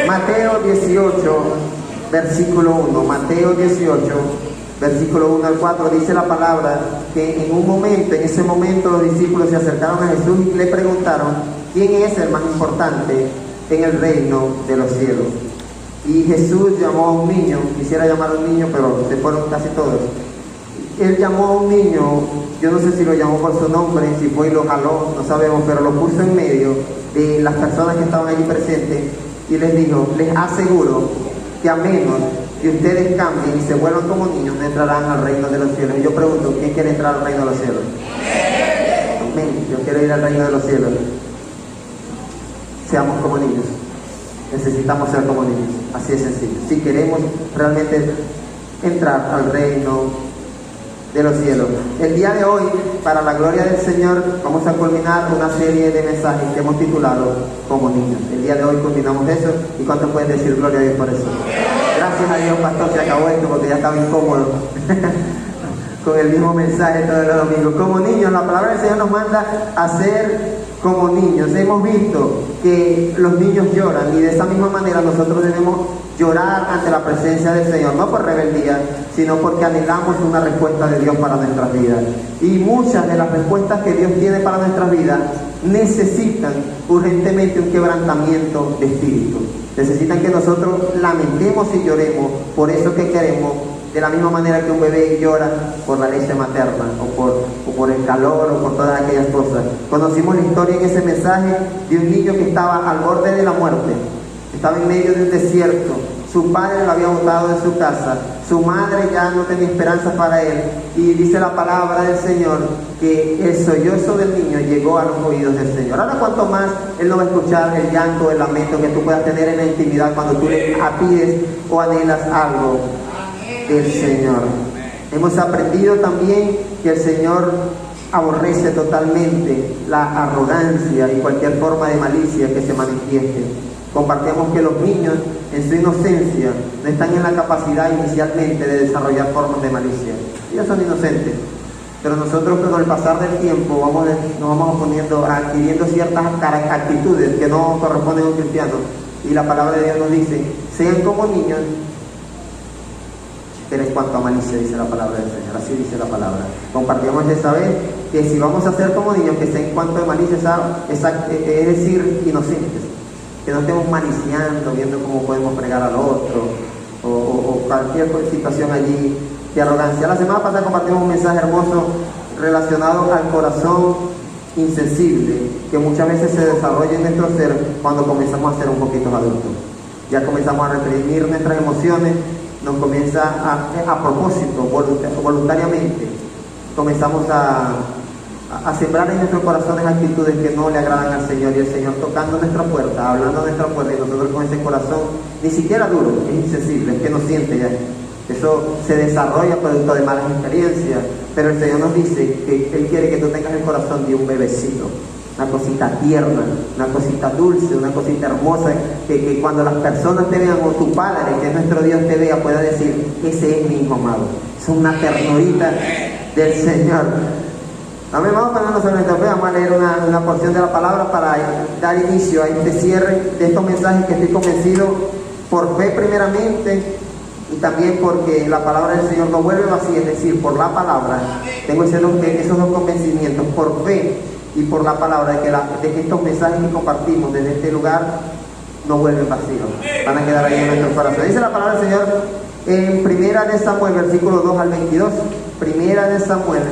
Mateo 18, versículo 1. Mateo 18, versículo 1 al 4, dice la palabra que en ese momento los discípulos se acercaron a Jesús y le preguntaron: ¿quién es el más importante en el reino de los cielos? Y Jesús llamó a un niño, quisiera llamar a un niño, pero se fueron casi todos. Él llamó a un niño, yo no sé si lo llamó por su nombre, si fue y lo jaló, no sabemos, pero lo puso en medio de las personas que estaban allí presentes y les dijo: les aseguro que a menos que ustedes cambien y se vuelvan como niños, no entrarán al reino de los cielos. Y yo pregunto: ¿quién quiere entrar al reino de los cielos? Amén. Yo quiero ir al reino de los cielos. Seamos como niños. Necesitamos ser como niños. Así de sencillo. Si queremos realmente entrar al reino de los cielos. El día de hoy, para la gloria del Señor, vamos a culminar una serie de mensajes que hemos titulado Como Niños. El día de hoy culminamos eso. ¿Y cuánto pueden decir gloria a Dios por eso? Gracias a Dios, pastor, se acabó esto porque ya estaba incómodo con el mismo mensaje todos los domingos. Como niños, la palabra del Señor nos manda a ser como niños. Hemos visto que los niños lloran y de esa misma manera nosotros debemos llorar ante la presencia del Señor, no por rebeldía, sino porque anhelamos una respuesta de Dios para nuestras vidas. Y muchas de las respuestas que Dios tiene para nuestras vidas necesitan urgentemente un quebrantamiento de espíritu. Necesitan que nosotros lamentemos y lloremos por eso que queremos, de la misma manera que un bebé llora por la leche materna, o por el calor, o por todas aquellas cosas. Conocimos la historia en ese mensaje de un niño que estaba al borde de la muerte. Estaba en medio de un desierto, su padre lo había botado de su casa, su madre ya no tenía esperanza para él, y dice la palabra del Señor que el sollozo del niño llegó a los oídos del Señor. Ahora cuanto más él no va a escuchar el llanto, el lamento que tú puedas tener en la intimidad cuando tú le pides o anhelas algo del Señor. Hemos aprendido también que el Señor aborrece totalmente la arrogancia y cualquier forma de malicia que se manifieste. Compartimos que los niños en su inocencia no están en la capacidad inicialmente de desarrollar formas de malicia. Ellos son inocentes, pero nosotros con el pasar del tiempo nos vamos adquiriendo ciertas actitudes que no corresponden a un cristiano. Y la palabra de Dios nos dice: sean como niños, pero en cuanto a malicia, dice la palabra del Señor. Así dice la palabra. Compartimos de saber que si vamos a ser como niños, que sea en cuanto a malicia, es decir, inocentes. Que no estemos maliciando, viendo cómo podemos fregar al otro, o cualquier situación allí de arrogancia. La semana pasada compartimos un mensaje hermoso relacionado al corazón insensible, que muchas veces se desarrolla en nuestro ser cuando comenzamos a ser un poquito adultos. Ya comenzamos a reprimir nuestras emociones, nos comienza a propósito, voluntariamente, comenzamos a sembrar en nuestros corazones actitudes que no le agradan al Señor, y el Señor tocando nuestra puerta, hablando a nuestra puerta, y nosotros con ese corazón ni siquiera duro, es insensible, es que no siente ya. Eso se desarrolla producto de malas experiencias, pero el Señor nos dice que Él quiere que tú tengas el corazón de un bebecito, una cosita tierna, una cosita dulce, una cosita hermosa, que cuando las personas te vean, o tu Padre, que es nuestro Dios, te vea, pueda decir: ese es mi hijo amado. Es una ternurita del Señor. Amén. Vamos a ponernos sobre nuestra fe. Vamos a leer una porción de la palabra para dar inicio a este cierre de estos mensajes que estoy convencido, por fe primeramente, y también porque la palabra del Señor no vuelve vacía, es decir, por la palabra. Tengo esos dos convencimientos, por fe y por la palabra, de que estos mensajes que compartimos desde este lugar no vuelven vacíos, van a quedar ahí en nuestro corazón. Dice la palabra del Señor en Primera de Samuel, versículo 2 al 22. Primera de Samuel,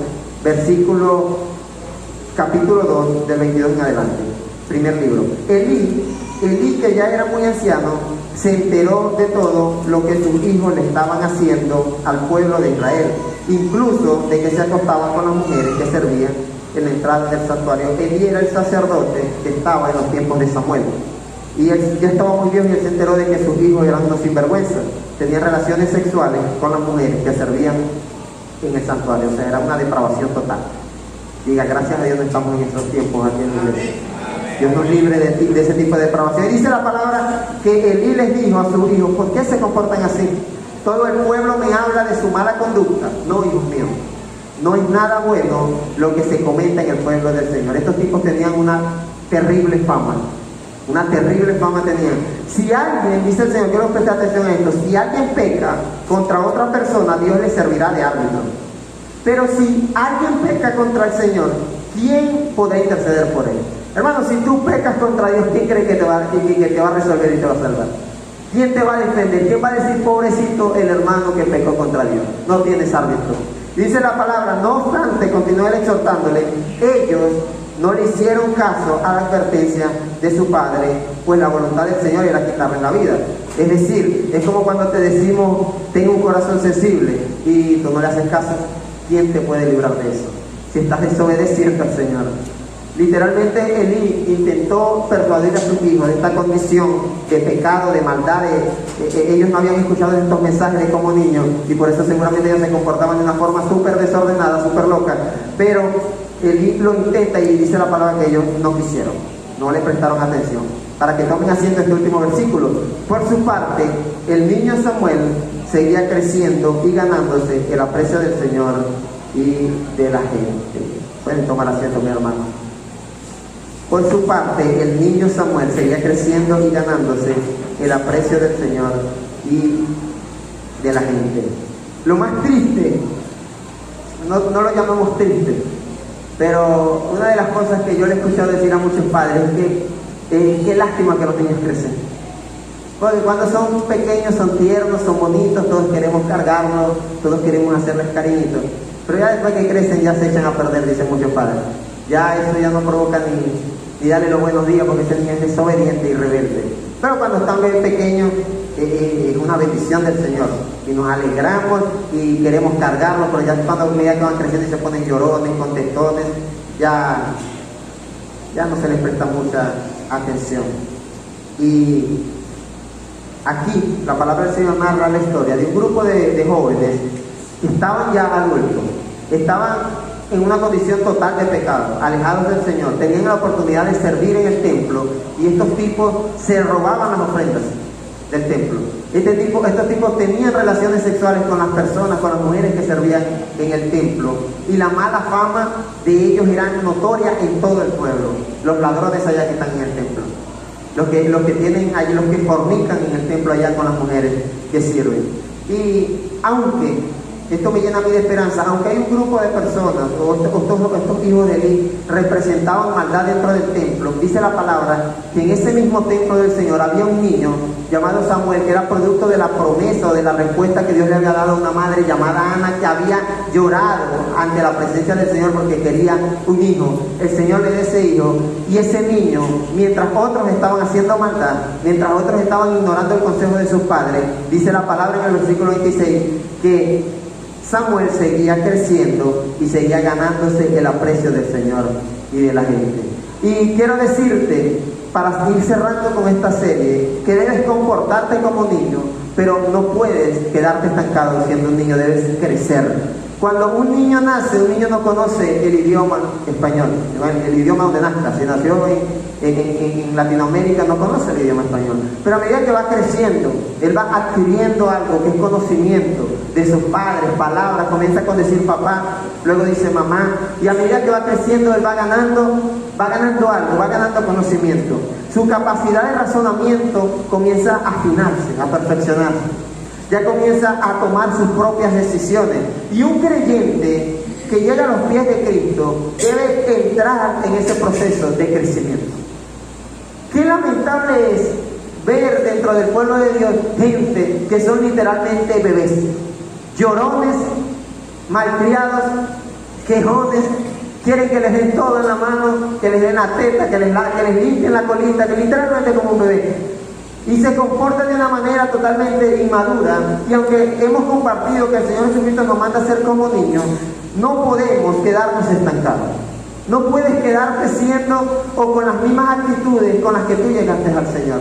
capítulo 2, del 22 en adelante. Primer libro. Elí, que ya era muy anciano, se enteró de todo lo que sus hijos le estaban haciendo al pueblo de Israel, incluso de que se acostaban con las mujeres que servían en la entrada del santuario. Elí era el sacerdote que estaba en los tiempos de Samuel, y él ya estaba muy viejo, y él se enteró de que sus hijos eran unos sinvergüenzas, tenían relaciones sexuales con las mujeres que servían en el santuario. O sea, era una depravación total. Diga: gracias a Dios no estamos en esos tiempos aquí en la iglesia. Dios nos libre de ese tipo de depravación. Y dice la palabra que Elí les dijo a sus hijos: ¿por qué se comportan así? Todo el pueblo me habla de su mala conducta. No, hijos míos, no es nada bueno lo que se comenta en el pueblo del Señor. Estos tipos tenían una terrible fama. Una terrible fama tenían. Si alguien, dice el Señor, quiero prestar atención a esto, si alguien peca contra otra persona, Dios le servirá de árbitro. Pero si alguien peca contra el Señor, ¿quién podrá interceder por él? Hermano, si tú pecas contra Dios, ¿quién cree que te va a resolver y te va a salvar? ¿Quién te va a defender? ¿Quién va a decir, pobrecito el hermano que pecó contra Dios? No tienes árbitro. Dice la palabra, no obstante, continúa él exhortándole, ellos no le hicieron caso a la advertencia de su padre, pues la voluntad del Señor era quitarle la vida. Es decir, es como cuando te decimos, ten un corazón sensible, y tú no le haces caso. ¿Quién te puede librar de eso? Si estás desobedeciendo al Señor. Literalmente Elí intentó persuadir a sus hijos de esta condición de pecado, de maldad. Ellos no habían escuchado estos mensajes como niños, y por eso seguramente ellos se comportaban de una forma súper desordenada, súper loca. Pero Elí lo intenta, y dice la palabra que ellos no quisieron, no le prestaron atención. Para que tomen asiento este último versículo. Por su parte, el niño Samuel seguía creciendo y ganándose el aprecio del Señor y de la gente. Pueden tomar asiento, mi hermano. Por su parte, el niño Samuel seguía creciendo y ganándose el aprecio del Señor y de la gente. Lo más triste, no lo llamamos triste, pero una de las cosas que yo le he escuchado decir a muchos padres es que qué lástima que los niños crecen. Porque cuando son pequeños son tiernos, son bonitos, todos queremos cargarlos, todos queremos hacerles cariñitos. Pero ya después que crecen ya se echan a perder, dicen muchos padres. Ya eso ya no provoca ni darle los buenos días, porque ese niño es desobediente y rebelde. Pero cuando están bien pequeños es una bendición del Señor. Y nos alegramos y queremos cargarlos, pero ya cuando a medida que van creciendo y se ponen llorones, contestones, ya no se les presta mucha atención. Y aquí la palabra del Señor narra la historia de un grupo de jóvenes que estaban ya adultos, estaban en una condición total de pecado, alejados del Señor, tenían la oportunidad de servir en el templo, y estos tipos se robaban las ofrendas del templo. Estos tipos tenían relaciones sexuales con las personas, con las mujeres que servían en el templo, y la mala fama de ellos era notoria en todo el pueblo. Los ladrones allá que están en el templo, los que tienen allí, los que fornican en el templo allá con las mujeres que sirven. Y aunque esto me llena a mí de esperanza, aunque hay un grupo de personas, estos hijos de Elí representaban maldad dentro del templo, dice la palabra que en ese mismo templo del Señor había un niño llamado Samuel, que era producto de la promesa o de la respuesta que Dios le había dado a una madre llamada Ana, que había llorado ante la presencia del Señor porque quería un hijo. El Señor le dio ese hijo, y ese niño, mientras otros estaban haciendo maldad, mientras otros estaban ignorando el consejo de sus padres, dice la palabra en el versículo 26 que Samuel seguía creciendo y seguía ganándose el aprecio del Señor y de la gente. Y quiero decirte, para ir cerrando con esta serie, que debes comportarte como niño, pero no puedes quedarte estancado siendo un niño, debes crecer. Cuando un niño nace, un niño no conoce el idioma español, el idioma donde nazca. Si nació en Latinoamérica, no conoce el idioma español. Pero a medida que va creciendo, él va adquiriendo algo que es conocimiento de sus padres, palabras, comienza con decir papá, luego dice mamá, y a medida que va creciendo, él va ganando algo, va ganando conocimiento. Su capacidad de razonamiento comienza a afinarse, a perfeccionarse. Ya comienza a tomar sus propias decisiones. Y un creyente que llega a los pies de Cristo debe entrar en ese proceso de crecimiento. Qué lamentable es ver dentro del pueblo de Dios gente que son literalmente bebés, llorones, malcriados, quejones, quieren que les den todo en la mano, que les den la teta, que les limpien la colita, que literalmente como un bebé. Y se comportan de una manera totalmente inmadura. Y aunque hemos compartido que el Señor Jesucristo nos manda a ser como niños, no podemos quedarnos estancados. No puedes quedarte siendo o con las mismas actitudes con las que tú llegaste al Señor.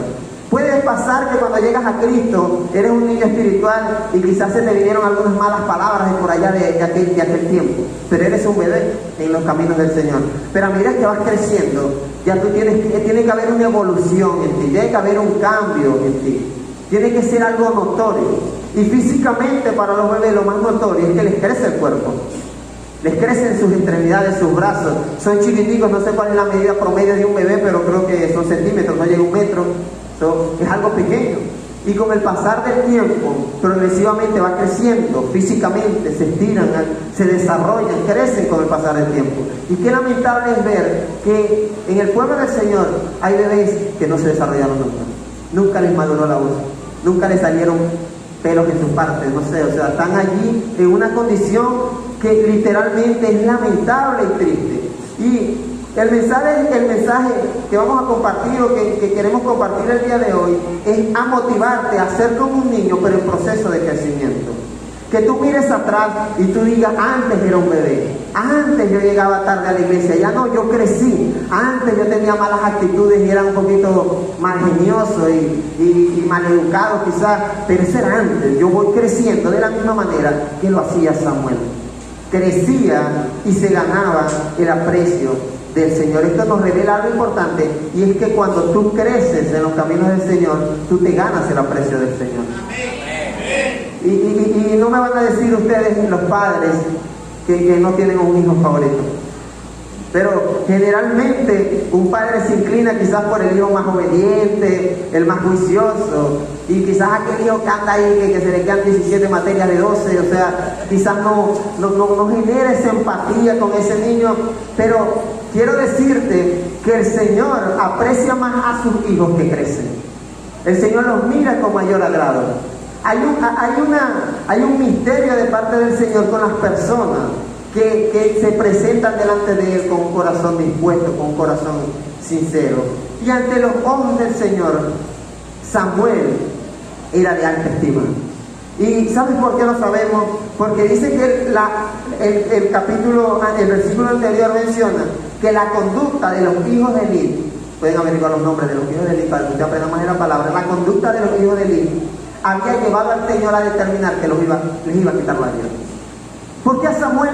Puede pasar que cuando llegas a Cristo eres un niño espiritual y quizás se te vinieron algunas malas palabras de por allá de aquel tiempo, pero eres un bebé en los caminos del Señor. Pero a medida que vas creciendo, ya tú tiene que haber una evolución en ti, tiene que haber un cambio en ti, tiene que ser algo notorio. Y físicamente para los bebés lo más notorio es que les crece el cuerpo. Les crecen sus extremidades, sus brazos. Son chiquiticos, no sé cuál es la medida promedio de un bebé, pero creo que son centímetros, no llega a 1 metro. Es algo pequeño. Y con el pasar del tiempo, progresivamente va creciendo físicamente, se estiran, se desarrollan, crecen con el pasar del tiempo. Y qué lamentable es ver que en el pueblo del Señor hay bebés que no se desarrollaron nunca. Nunca les maduró la voz, nunca les salieron pelos en sus partes, no sé, o sea, están allí en una condición que literalmente es lamentable y triste. Y el mensaje que vamos a compartir o que queremos compartir el día de hoy es a motivarte a ser como un niño, pero en proceso de crecimiento. Que tú mires atrás y tú digas, antes era un bebé, antes yo llegaba tarde a la iglesia, ya no, yo crecí, antes yo tenía malas actitudes y era un poquito mal genioso y mal educado quizás, pero eso era antes. Yo voy creciendo de la misma manera que lo hacía Samuel. Crecía y se ganaba el aprecio del Señor. Esto nos revela algo importante, y es que cuando tú creces en los caminos del Señor, tú te ganas el aprecio del Señor. Y no me van a decir ustedes, los padres, que no tienen un hijo favorito. Pero generalmente un padre se inclina quizás por el hijo más obediente, el más juicioso, y quizás aquel hijo que anda ahí, que se le quedan 17 materias de 12, o sea, quizás no genera esa empatía con ese niño. Pero quiero decirte que el Señor aprecia más a sus hijos que crecen. El Señor los mira con mayor agrado. Hay un misterio de parte del Señor con las personas que se presentan delante de Él con un corazón dispuesto, con un corazón sincero. Y ante los ojos del Señor, Samuel era de alta estima. ¿Y sabes por qué lo sabemos? Porque dice que el versículo anterior menciona que la conducta de los hijos de Eli, pueden averiguar los nombres de los hijos de Eli para que usted aprenda más de la palabra, la conducta de los hijos de Eli había llevado al Señor a determinar que les iba a quitar la vida. ¿Por qué a Samuel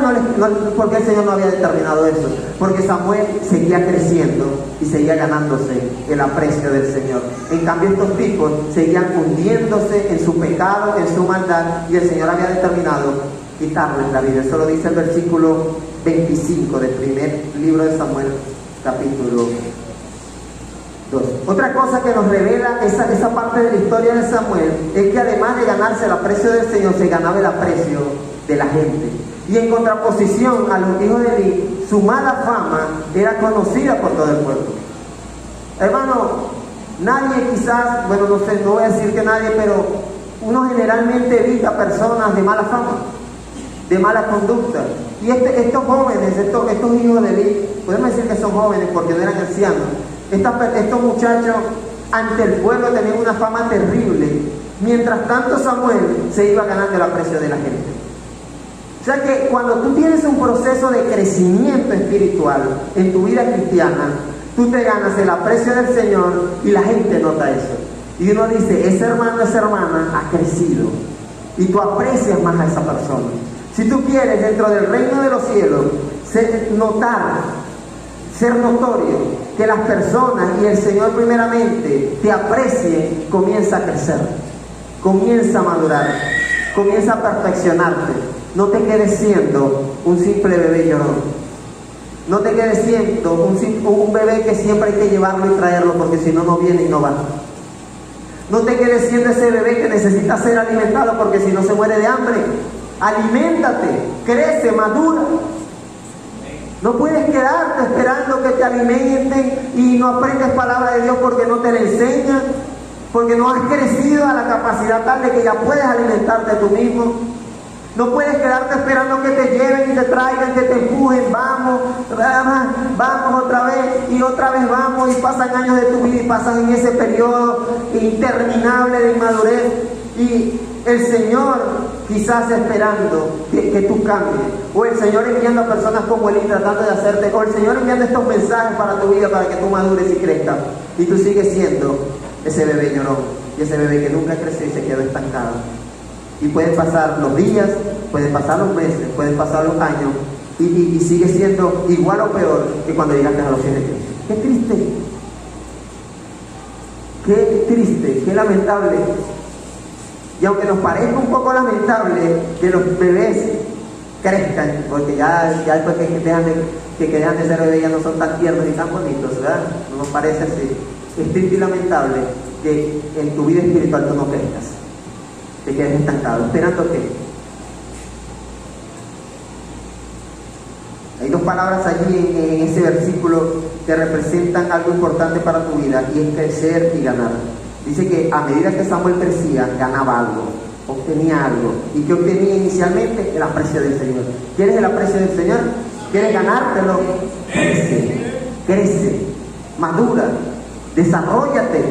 por qué el Señor no había determinado eso? Porque Samuel seguía creciendo y seguía ganándose el aprecio del Señor. En cambio, estos tipos seguían hundiéndose en su pecado, en su maldad, y el Señor había determinado quitarles la vida. Eso lo dice el versículo 25 del primer libro de Samuel, capítulo 2. Otra cosa que nos revela esa parte de la historia de Samuel es que además de ganarse el aprecio del Señor, se ganaba el aprecio de la gente. Y en contraposición a los hijos de Eli, su mala fama era conocida por todo el pueblo. Hermano, nadie quizás, bueno, no sé, no voy a decir que nadie, pero uno generalmente evita personas de mala fama, de mala conducta. Y estos jóvenes, estos hijos de Eli, podemos decir que son jóvenes porque no eran ancianos. Estos muchachos ante el pueblo tenían una fama terrible. Mientras tanto, Samuel se iba ganando el aprecio de la gente. O sea que cuando tú tienes un proceso de crecimiento espiritual en tu vida cristiana, tú te ganas el aprecio del Señor y la gente nota eso. Y uno dice, ese hermano, esa hermana ha crecido. Y tú aprecias más a esa persona. Si tú quieres, dentro del reino de los cielos, ser notorio, que las personas y el Señor primeramente te aprecien, comienza a crecer, comienza a madurar, comienza a perfeccionarte. No te quedes siendo un simple bebé llorón. No te quedes siendo un bebé que siempre hay que llevarlo y traerlo, porque si no, no viene y no va. No te quedes siendo ese bebé que necesita ser alimentado, porque si no se muere de hambre. Aliméntate, crece, madura. No puedes quedarte esperando que te alimenten y no aprendes palabra de Dios porque no te la enseñan, porque no has crecido a la capacidad tal de que ya puedes alimentarte tú mismo. No puedes quedarte esperando que te lleven y te traigan, que te empujen, vamos otra vez y otra vez vamos, y pasan años de tu vida y pasan en ese periodo interminable de inmadurez, y el Señor quizás esperando que tú cambies, o el Señor enviando a personas como Eli tratando de hacerte, o el Señor enviando estos mensajes para tu vida para que tú madures y crezcas, y tú sigues siendo ese bebé llorón y ese bebé que nunca creció y se quedó estancado. Y pueden pasar los días, pueden pasar los meses, pueden pasar los años, y sigue siendo igual o peor que cuando llegaste a los pies de Cristo. ¡Qué triste! ¡Qué triste! ¡Qué lamentable! Y aunque nos parezca un poco lamentable que los bebés crezcan, porque ya después que dejan de ser bebés ya no son tan tiernos y tan bonitos, ¿verdad? No nos parece así. Es triste y lamentable que en tu vida espiritual tú no crezcas, te quedes estancado. ¿Esperando qué? Hay dos palabras allí en ese versículo que representan algo importante para tu vida, y es crecer y ganar. Dice que a medida que Samuel crecía, ganaba algo, obtenía algo. ¿Y qué obtenía inicialmente? El aprecio del Señor. ¿Quieres el aprecio del Señor? ¿Quieres ganártelo? Crece, madura, desarróllate.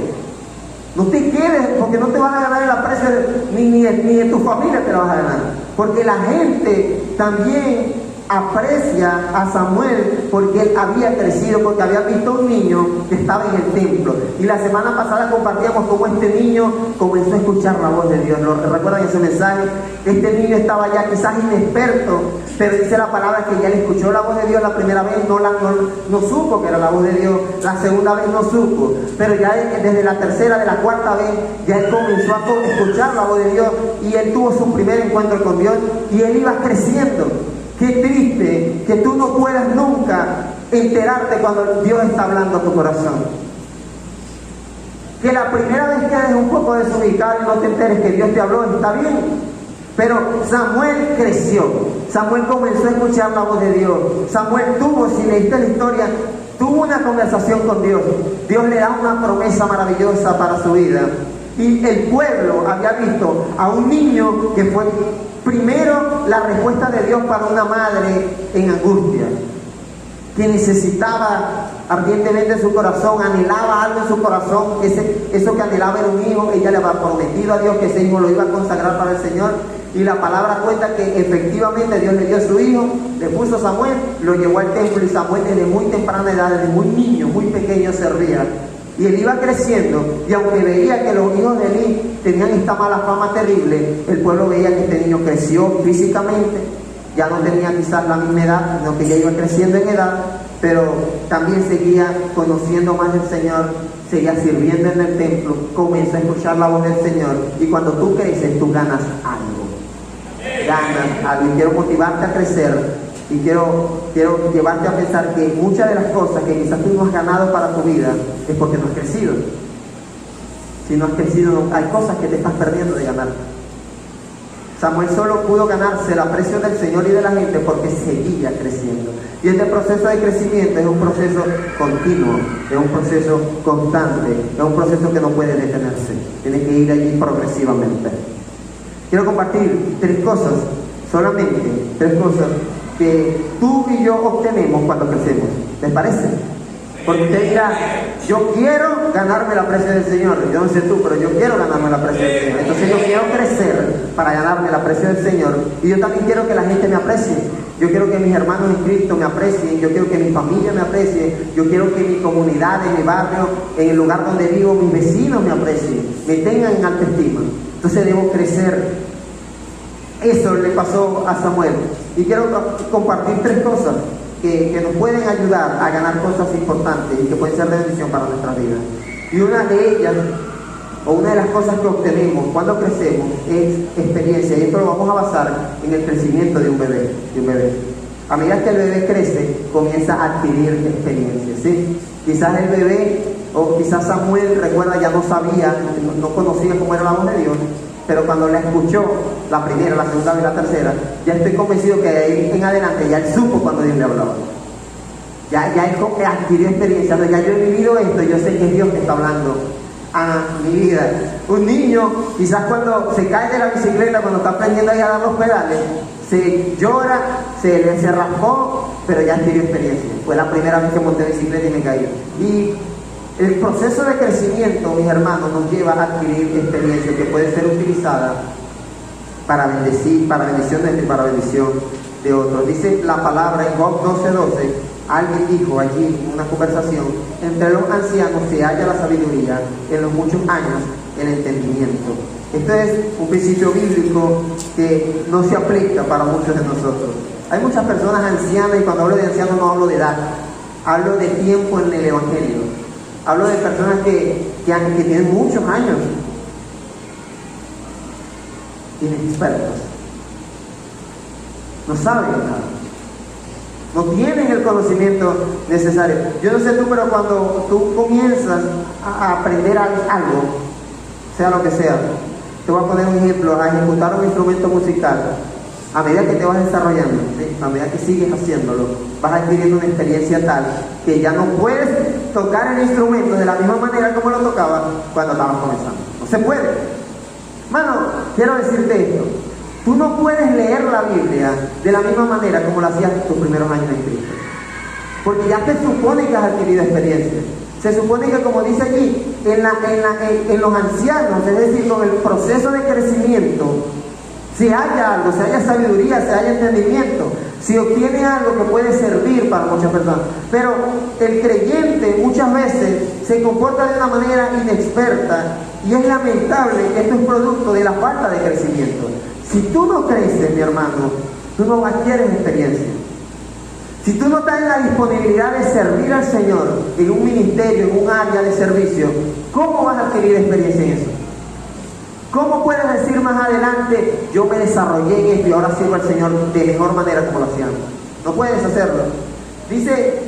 No te quedes, porque no te vas a ganar el aprecio ni de tu familia te lo vas a ganar. Porque la gente también aprecia a Samuel porque él había crecido, porque había visto a un niño que estaba en el templo. Y la semana pasada compartíamos cómo este niño comenzó a escuchar la voz de Dios. ¿Lo recuerdan ese mensaje? Este niño estaba ya quizás inexperto, pero dice la palabra que ya le escuchó la voz de Dios la primera vez, no supo que era la voz de Dios, la segunda vez no supo, pero ya desde la tercera, de la cuarta vez, ya él comenzó a escuchar la voz de Dios, y él tuvo su primer encuentro con Dios, y él iba creciendo. Qué triste que tú no puedas nunca enterarte cuando Dios está hablando a tu corazón. Que la primera vez quedes un poco desubicado y no te enteres que Dios te habló, está bien. Pero Samuel creció. Samuel comenzó a escuchar la voz de Dios. Samuel tuvo, si leíste la historia, tuvo una conversación con Dios. Dios le da una promesa maravillosa para su vida. Y el pueblo había visto a un niño que fue primero la respuesta de Dios para una madre en angustia, que necesitaba ardientemente en su corazón, anhelaba algo en su corazón, eso que anhelaba era un hijo. Ella le había prometido a Dios que ese hijo lo iba a consagrar para el Señor, y la palabra cuenta que efectivamente Dios le dio a su hijo, le puso a Samuel, lo llevó al templo, y Samuel desde muy temprana edad, desde muy niño, muy pequeño, servía. Y él iba creciendo, y aunque veía que los hijos de Elí tenían esta mala fama terrible, el pueblo veía que este niño creció físicamente, ya no tenía quizás la misma edad, sino que ya iba creciendo en edad, pero también seguía conociendo más del Señor, seguía sirviendo en el templo, comenzó a escuchar la voz del Señor, y cuando tú creces, tú ganas algo. Ganas algo, y quiero motivarte a crecer. Y quiero llevarte a pensar que muchas de las cosas que quizás tú no has ganado para tu vida es porque no has crecido. Si no has crecido, hay cosas que te estás perdiendo de ganar. Samuel solo pudo ganarse el aprecio del Señor y de la gente porque seguía creciendo. Y este proceso de crecimiento es un proceso continuo, es un proceso constante, es un proceso que no puede detenerse. Tiene que ir allí progresivamente. Quiero compartir solamente tres cosas que tú y yo obtenemos cuando crecemos. ¿Les parece? Porque usted dirá, yo quiero ganarme el aprecio del Señor. Yo no sé tú, pero yo quiero ganarme el aprecio del Señor. Entonces yo quiero crecer para ganarme el aprecio del Señor. Y yo también quiero que la gente me aprecie. Yo quiero que mis hermanos en Cristo me aprecien. Yo quiero que mi familia me aprecie. Yo quiero que mi comunidad, en mi barrio, en el lugar donde vivo, mis vecinos me aprecien, me tengan en alta estima. Entonces debo crecer. Eso le pasó a Samuel. Y quiero compartir tres cosas que nos pueden ayudar a ganar cosas importantes y que pueden ser de bendición para nuestra vida. Y una de ellas, o una de las cosas que obtenemos cuando crecemos, es experiencia. Y esto lo vamos a basar en el crecimiento de un bebé. A medida que el bebé crece, comienza a adquirir experiencia, ¿sí? Quizás el bebé, o quizás Samuel, recuerda, ya no sabía, no conocía cómo era la voz de Dios, pero cuando la escuchó, la primera, la segunda vez, la tercera, ya estoy convencido que de ahí en adelante ya él supo cuando Dios le hablaba. Ya él adquirió experiencia. Ya yo he vivido esto, yo sé que es Dios que está hablando a mi vida. Un niño, quizás cuando se cae de la bicicleta, cuando está aprendiendo ahí a dar los pedales, se llora, se raspó, pero ya adquirió experiencia. Fue la primera vez que monté bicicleta y me caí. Y el proceso de crecimiento, mis hermanos, nos lleva a adquirir experiencia que puede ser utilizada para bendecir, para bendición de y para bendición de otros. Dice la palabra en Job 12:12, alguien dijo allí en una conversación, entre los ancianos se halla la sabiduría, en los muchos años el entendimiento. Esto es un principio bíblico que no se aplica para muchos de nosotros. Hay muchas personas ancianas, y cuando hablo de ancianos no hablo de edad, hablo de tiempo en el Evangelio. Hablo de personas que tienen muchos años, inexpertos. no saben nada. No tienen el conocimiento necesario. Yo no sé tú, pero cuando tú comienzas a aprender algo, sea lo que sea, te voy a poner un ejemplo, a ejecutar un instrumento musical, a medida que te vas desarrollando, ¿sí? A medida que sigues haciéndolo, vas adquiriendo una experiencia tal que ya no puedes tocar el instrumento de la misma manera como lo tocabas cuando estabas comenzando. No se puede. Mano, quiero decirte esto. Tú no puedes leer la Biblia de la misma manera como lo hacías en tus primeros años en Cristo. Porque ya se supone que has adquirido experiencia. Se supone que, como dice aquí, en los ancianos, es decir, con el proceso de crecimiento, se halla algo, se halla sabiduría, se halla entendimiento, se obtiene algo que puede servir para muchas personas. Pero el creyente muchas veces se comporta de una manera inexperta y es lamentable que esto es producto de la falta de crecimiento. Si tú no creces, mi hermano, tú no adquieres experiencia. Si tú no estás en la disponibilidad de servir al Señor en un ministerio, en un área de servicio, ¿cómo vas a adquirir experiencia en eso? ¿Cómo puedes decir más adelante, yo me desarrollé en esto y ahora sirvo al Señor de mejor manera como lo hacían? No puedes hacerlo. Dice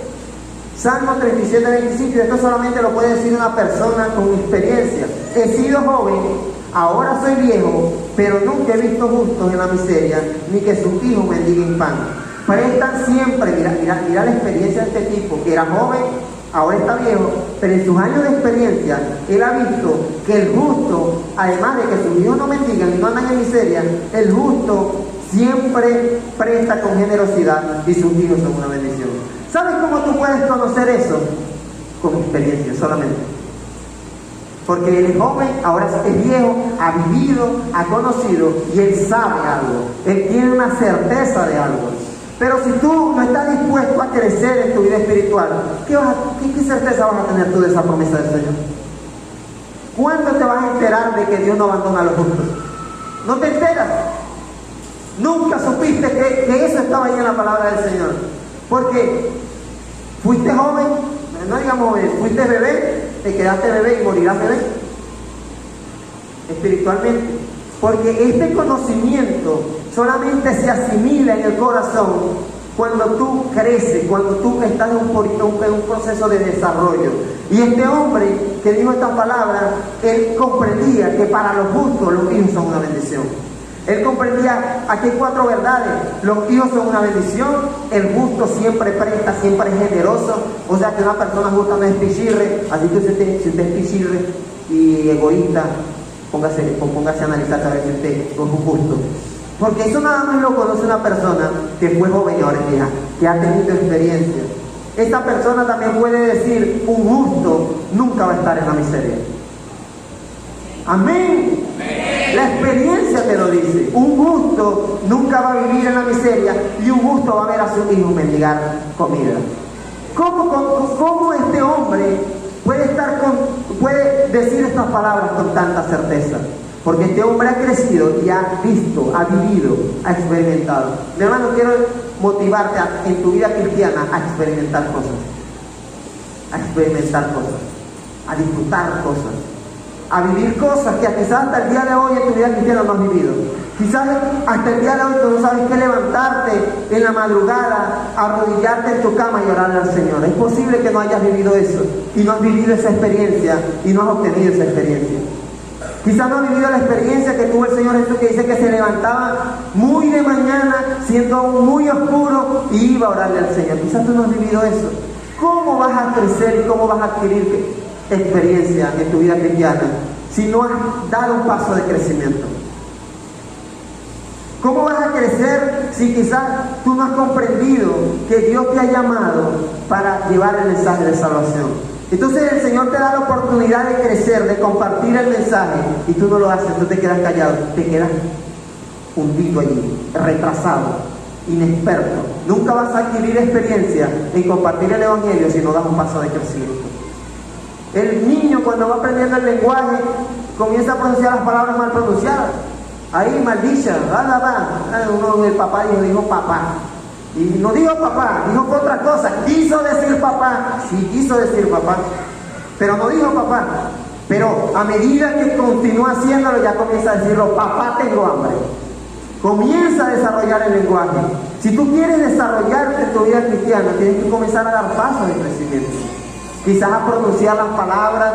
Salmo 37, 25, y esto solamente lo puede decir una persona con experiencia. He sido joven, ahora soy viejo, pero nunca he visto justos en la miseria, ni que sus hijos mendiguen pan. Prestan siempre, mira la experiencia de este tipo, que era joven, ahora está viejo, pero en sus años de experiencia, él ha visto que el justo, además de que sus hijos no mendigan y no andan en miseria, el justo siempre presta con generosidad y sus hijos son una bendición. ¿Sabes cómo tú puedes conocer eso? Con experiencia solamente. Porque él es joven, ahora es viejo, ha vivido, ha conocido y él sabe algo. Él tiene una certeza de algo. Pero si tú no estás dispuesto a crecer en tu vida espiritual, ¿qué certeza vas a tener tú de esa promesa del Señor? ¿Cuándo te vas a enterar de que Dios no abandona a los justos? No te enteras. Nunca supiste que eso estaba ahí en la palabra del Señor. Porque fuiste joven, no digamos joven, fuiste bebé, te quedaste bebé y morirás bebé. Espiritualmente. Porque este conocimiento solamente se asimila en el corazón cuando tú creces, cuando tú estás en un proceso de desarrollo. Y este hombre que dijo estas palabras, él comprendía que para los justos los hijos son una bendición. Él comprendía, aquí hay 4 verdades: los hijos son una bendición, el justo siempre presta, siempre es generoso, o sea que una persona justa no es pichirre, así que si usted es pichirre y egoísta, póngase a analizar a ver si usted es un justo. Porque eso nada más lo conoce una persona que fue joven y ahora es vieja, que ha tenido experiencia. Esta persona también puede decir, un justo nunca va a estar en la miseria. Amén. La experiencia te lo dice. Un justo nunca va a vivir en la miseria y un justo va a ver a sus hijos mendigar comida. ¿Cómo este hombre puede decir estas palabras con tanta certeza? Porque este hombre ha crecido y ha visto, ha vivido, ha experimentado. Mi hermano, quiero motivarte en tu vida cristiana a experimentar cosas. A experimentar cosas. A disfrutar cosas. A vivir cosas que quizás hasta el día de hoy en tu vida cristiana no has vivido. Quizás hasta el día de hoy tú no sabes qué levantarte en la madrugada, arrodillarte en tu cama y orarle al Señor. Es posible que no hayas vivido eso y no has vivido esa experiencia y no has obtenido esa experiencia. Quizás no has vivido la experiencia que tuvo el Señor Jesús, que dice que se levantaba muy de mañana, siendo muy oscuro, y iba a orarle al Señor. Quizás tú no has vivido eso. ¿Cómo vas a crecer y cómo vas a adquirir experiencia en tu vida cristiana si no has dado un paso de crecimiento? ¿Cómo vas a crecer si quizás tú no has comprendido que Dios te ha llamado para llevar el mensaje de salvación? Entonces el Señor te da la oportunidad de crecer, de compartir el mensaje, y tú no lo haces, tú te quedas callado, te quedas hundido allí, retrasado, inexperto. Nunca vas a adquirir experiencia en compartir el Evangelio si no das un paso de crecimiento. El niño, cuando va aprendiendo el lenguaje, comienza a pronunciar las palabras mal pronunciadas. Ahí maldicha, uno del papá dijo papá. Y no dijo papá, dijo otra cosa. Quiso decir papá, sí quiso decir papá, pero no dijo papá. Pero a medida que continúa haciéndolo, ya comienza a decirlo, papá, tengo hambre. Comienza a desarrollar el lenguaje. Si tú quieres desarrollarte en tu vida cristiana, tienes que comenzar a dar pasos de crecimiento. Quizás a pronunciar las palabras,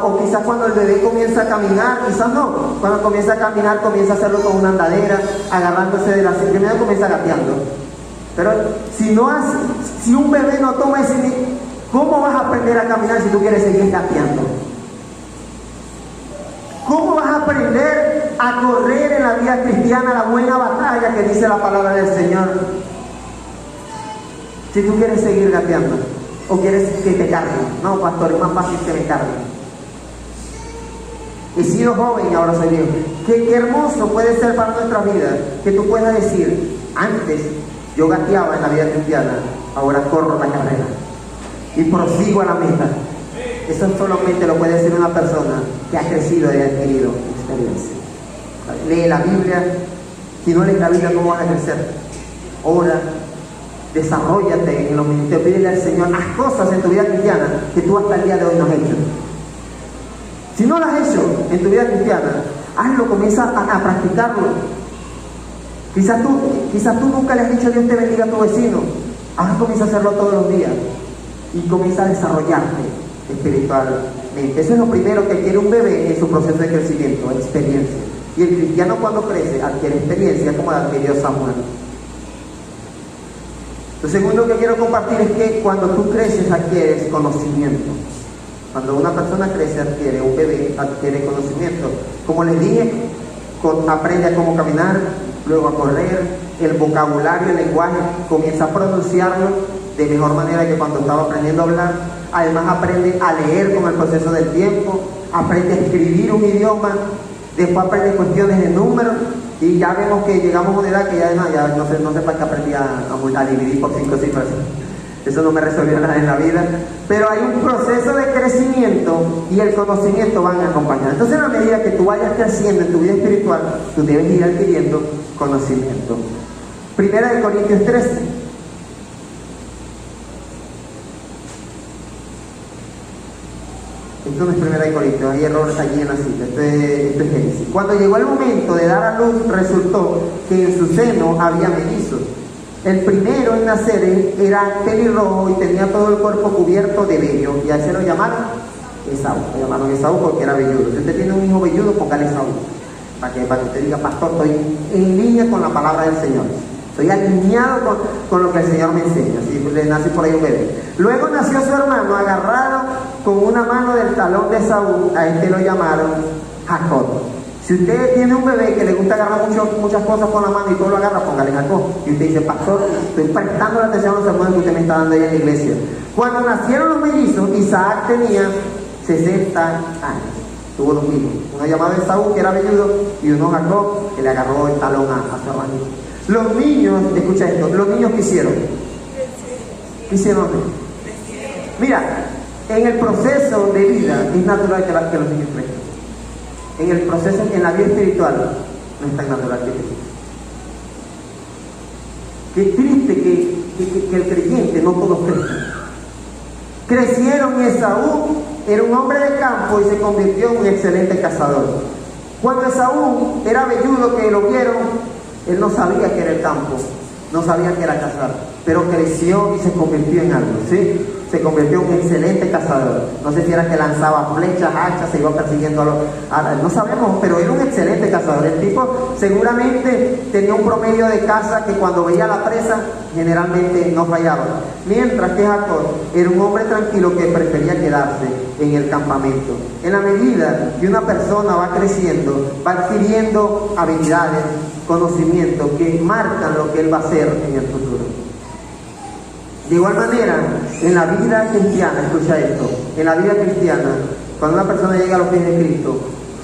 o quizás cuando el bebé comienza a caminar, quizás no. Cuando comienza a caminar, comienza a hacerlo con una andadera, agarrándose de la silla. Primero comienza gateando. Pero si un bebé no toma ese, ¿cómo vas a aprender a caminar si tú quieres seguir gateando? ¿Cómo vas a aprender a correr en la vida cristiana la buena batalla que dice la palabra del Señor? Si tú quieres seguir gateando o quieres que te carguen. No, pastor, es más fácil que me carguen. He sido joven y ahora soy viejo. Qué hermoso puede ser para nuestra vida que tú puedas decir: antes yo gateaba en la vida cristiana, ahora corro la carrera y prosigo a la meta. Eso solamente lo puede decir una persona que ha crecido y ha adquirido experiencia. Lee la Biblia. Si no lees la Biblia, ¿cómo vas a crecer? Ora, desarróllate en los ministerios, pídele al Señor, haz cosas en tu vida cristiana que tú hasta el día de hoy no has hecho. Si no lo has hecho en tu vida cristiana, hazlo, comienza a practicarlo. Quizás tú nunca le has dicho Dios te bendiga a tu vecino. Ahora comienza a hacerlo todos los días y comienza a desarrollarte espiritualmente. Eso es lo primero que quiere un bebé en su proceso de crecimiento, experiencia. Y el cristiano, cuando crece, adquiere experiencia como la adquirió Samuel. Lo segundo que quiero compartir es que cuando tú creces, adquieres conocimiento. Cuando una persona crece, un bebé adquiere conocimiento. Como les dije, aprende a cómo caminar, luego a correr, el vocabulario, el lenguaje, comienza a pronunciarlo de mejor manera que cuando estaba aprendiendo a hablar. Además aprende a leer con el proceso del tiempo, aprende a escribir un idioma, después aprende cuestiones de números, y ya vemos que llegamos a una edad que ya no sé para qué aprendí a dividir por 5 cifras. Eso no me resolvió nada en la vida, pero hay un proceso de crecimiento y el conocimiento van acompañados. Entonces, a medida que tú vayas creciendo en tu vida espiritual, tú debes ir adquiriendo conocimiento. Primera de Corintios 13. Esto no es Primera de Corintios, hay errores allí en la cita. Esto es Génesis. Cuando llegó el momento de dar a luz, resultó que en su seno había mellizos. El primero en nacer era pelirrojo y tenía todo el cuerpo cubierto de vello, y a ese lo llamaron Esaú. Lo llamaron Esaú porque era velludo. Si usted tiene un hijo velludo, póngale Esaú. Para que usted diga: pastor, estoy en línea con la palabra del Señor. Estoy alineado con lo que el Señor me enseña. Si le nace por ahí un bebé. Luego nació su hermano, agarrado con una mano del talón de Saúl. A este lo llamaron Jacob. Si usted tiene un bebé que le gusta agarrar muchas cosas con la mano y todo lo agarra, póngale Jacob. Y usted dice: pastor, estoy prestando la atención a los sermones que usted me está dando ahí en la iglesia. Cuando nacieron los mellizos, Isaac tenía 60 años. Tuvo dos hijos. Uno llamado Esaú, que era velludo, y uno Jacob, que le agarró el talón a su hermanito. Los niños, escucha esto, los niños ¿qué hicieron? ¿Qué hicieron? Mira, en el proceso de vida es natural que los niños crezcan. En el proceso, en la vida espiritual, no es tan natural que crezcan. Qué triste que el creyente no todos crezcan. Crecieron, y Esaú era un hombre de campo y se convirtió en un excelente cazador. Cuando Esaú era velludo, que lo vieron, él no sabía que era el campo, no sabía que era cazar, pero creció y se convirtió en algo, ¿sí? Se convirtió en un excelente cazador. No sé si era que lanzaba flechas, hachas, se iba persiguiendo no sabemos, pero era un excelente cazador. El tipo seguramente tenía un promedio de caza que cuando veía la presa generalmente no fallaba. Mientras que Jacob era un hombre tranquilo que prefería quedarse en el campamento. En la medida que una persona va creciendo, va adquiriendo habilidades, conocimientos que marcan lo que él va a hacer en el futuro. De igual manera, en la vida cristiana, escucha esto, en la vida cristiana, cuando una persona llega a los pies de Cristo,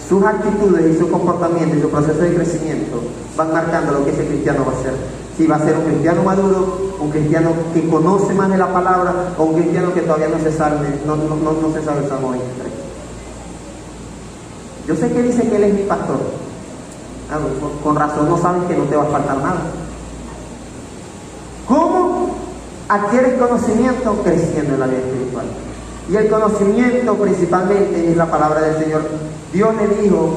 sus actitudes y su comportamiento y su proceso de crecimiento van marcando lo que ese cristiano va a ser. Si va a ser un cristiano maduro, un cristiano que conoce más de la palabra, o un cristiano que todavía no se sabe el Salmo 23. Yo sé que dice que él es mi pastor. Con razón no sabes que no te va a faltar nada. ¿Cómo adquieres conocimiento? Creciendo en la vida espiritual. Y el conocimiento principalmente es la palabra del Señor. Dios le dijo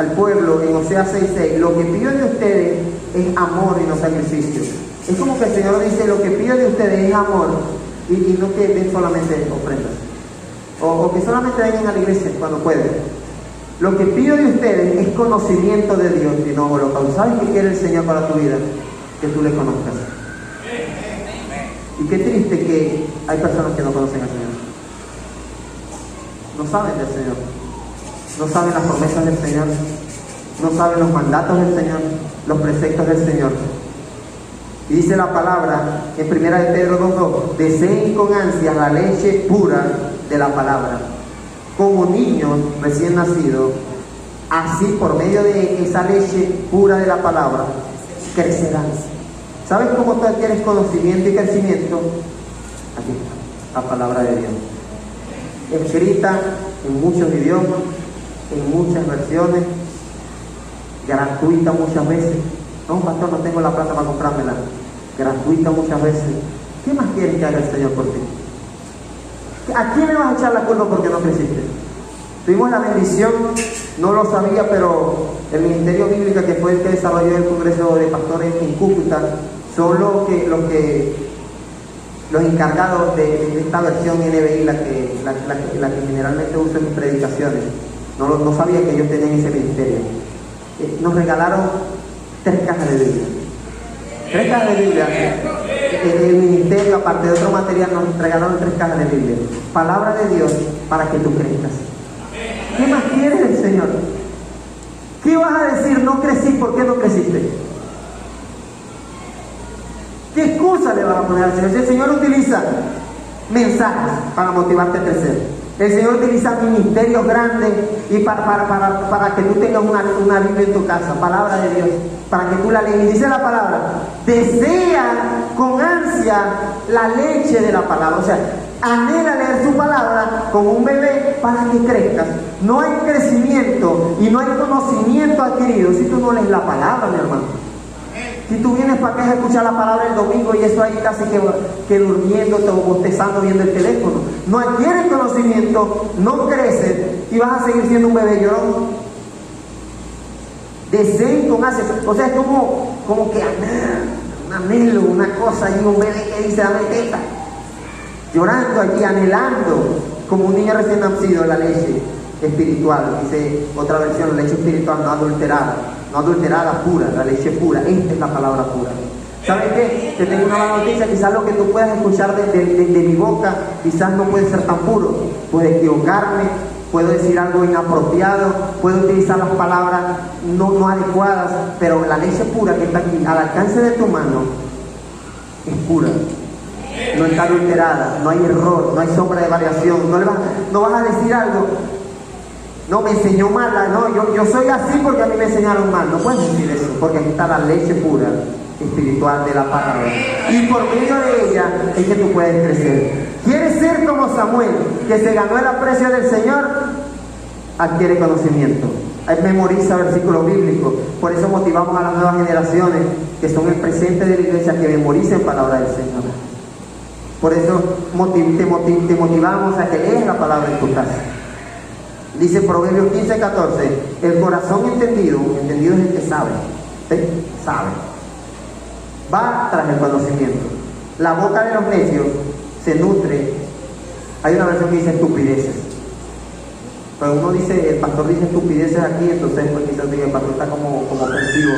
al pueblo en Oseas 6:6, lo que pido de ustedes es amor y no sacrificio. Es como que el Señor dice, lo que pido de ustedes es amor y no que den solamente ofrendas. O que solamente vengan a la iglesia cuando pueden. Lo que pido de ustedes es conocimiento de Dios y no holocausto. ¿Sabes qué quiere el Señor para tu vida? Que tú le conozcas. Y qué triste que hay personas que no conocen al Señor. No saben del Señor. No saben las promesas del Señor. No saben los mandatos del Señor, los preceptos del Señor. Y dice la palabra en 1 de Pedro 2:2, deseen con ansias la leche pura de la palabra. Como niños recién nacidos, así por medio de esa leche pura de la palabra, crecerán. ¿Sabes cómo tú adquieres conocimiento y crecimiento? Aquí está, la palabra de Dios. Escrita en muchos idiomas, en muchas versiones, gratuita muchas veces. No, pastor, no tengo la plata para comprármela. Gratuita muchas veces. ¿Qué más quieres que haga el Señor por ti? ¿A quién le vas a echar la culpa porque no creciste? Tuvimos la bendición, no lo sabía, pero el Ministerio Bíblico, que fue el que desarrolló el Congreso de Pastores en Cúcuta, son los encargados de esta versión NBI, la que generalmente uso en mis predicaciones. No sabía que ellos tenían ese ministerio. Nos regalaron 3 cajas de Biblia. 3 cajas de Biblia. El ministerio, aparte de otro material, nos regalaron 3 cajas de Biblia. Palabra de Dios para que tú crezcas. ¿Qué más quieres del Señor? ¿Qué vas a decir? No crecí, ¿por qué no creciste? ¿Qué excusa le vas a poner al Señor? Si el Señor utiliza mensajes para motivarte a crecer. El Señor utiliza ministerios grandes y para que tú tengas una Biblia en tu casa, palabra de Dios, para que tú la leas. Y dice la palabra, desea con ansia la leche de la palabra. O sea, anhela leer su palabra como un bebé para que crezcas. No hay crecimiento y no hay conocimiento adquirido si tú no lees la palabra, mi hermano. Si tú vienes para acá a escuchar la palabra el domingo y eso ahí casi que durmiendo o bostezando viendo el teléfono, no adquieres conocimiento, no creces y vas a seguir siendo un bebé llorón. Deseen con ansia, o sea, es como que un anhelo, una cosa y un bebé que dice dame teta, llorando allí, anhelando, como un niño recién nacido, la leche espiritual, dice otra versión, la leche espiritual no adulterada, pura, la leche pura. Esta es la palabra pura. ¿Sabes qué? Te tengo una mala noticia, quizás lo que tú puedas escuchar de mi boca, quizás no puede ser tan puro. Puedo equivocarme, puedo decir algo inapropiado, puedo utilizar las palabras no adecuadas, pero la leche pura que está aquí, al alcance de tu mano, es pura. No está adulterada, no hay error, no hay sombra de variación, no vas a decir algo. No, me enseñó mal, no, yo soy así porque a mí me enseñaron mal. No puedes decir eso, porque aquí está la leche pura espiritual de la palabra. Y por medio de ella es que tú puedes crecer. ¿Quieres ser como Samuel, que se ganó el aprecio del Señor? Adquiere conocimiento. Memoriza versículos bíblicos. Por eso motivamos a las nuevas generaciones, que son el presente de la iglesia, que memoricen palabra del Señor. Por eso te motivamos a que leas la palabra en tu casa. Dice Proverbios 15:14, el corazón entendido es el que sabe, ¿sí? Sabe, va tras el conocimiento. La boca de los necios se nutre. Hay una versión que dice estupideces, pero uno dice, el pastor dice estupideces aquí, entonces pues quizás diga, el pastor está como ofensivo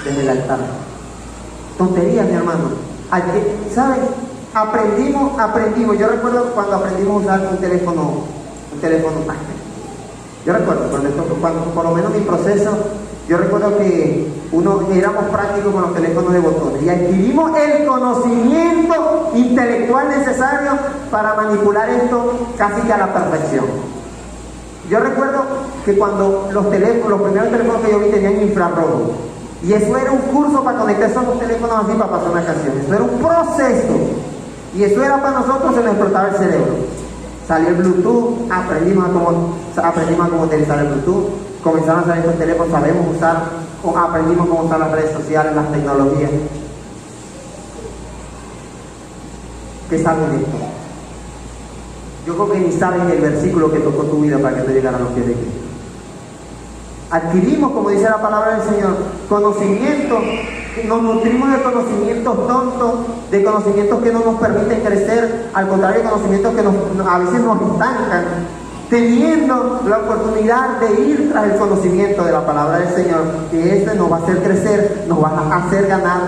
desde el altar. Tonterías, mi hermano. ¿Saben? Aprendimos. Yo recuerdo cuando aprendimos a usar un teléfono táctil. Yo recuerdo, cuando por lo menos mi proceso, yo recuerdo que éramos prácticos con los teléfonos de botones y adquirimos el conocimiento intelectual necesario para manipular esto casi que a la perfección. Yo recuerdo que cuando los primeros teléfonos que yo vi tenían infrarrojo, y eso era un curso para conectar esos teléfonos así para pasar una canción. Eso era un proceso, y eso era para nosotros, se nos explotaba el cerebro. Salió el Bluetooth, aprendimos a cómo utilizar el Bluetooth, comenzaron a salir estos teléfonos, aprendimos cómo usar las redes sociales, las tecnologías. ¿Qué saben de esto? Yo creo que ni saben el versículo que tocó tu vida para que tú llegaras a los pies de Cristo. Adquirimos, como dice la palabra del Señor, conocimiento. Nos nutrimos de conocimientos tontos, de conocimientos que no nos permiten crecer, al contrario, conocimientos que a veces nos estancan, teniendo la oportunidad de ir tras el conocimiento de la palabra del Señor, que este nos va a hacer crecer, nos va a hacer ganar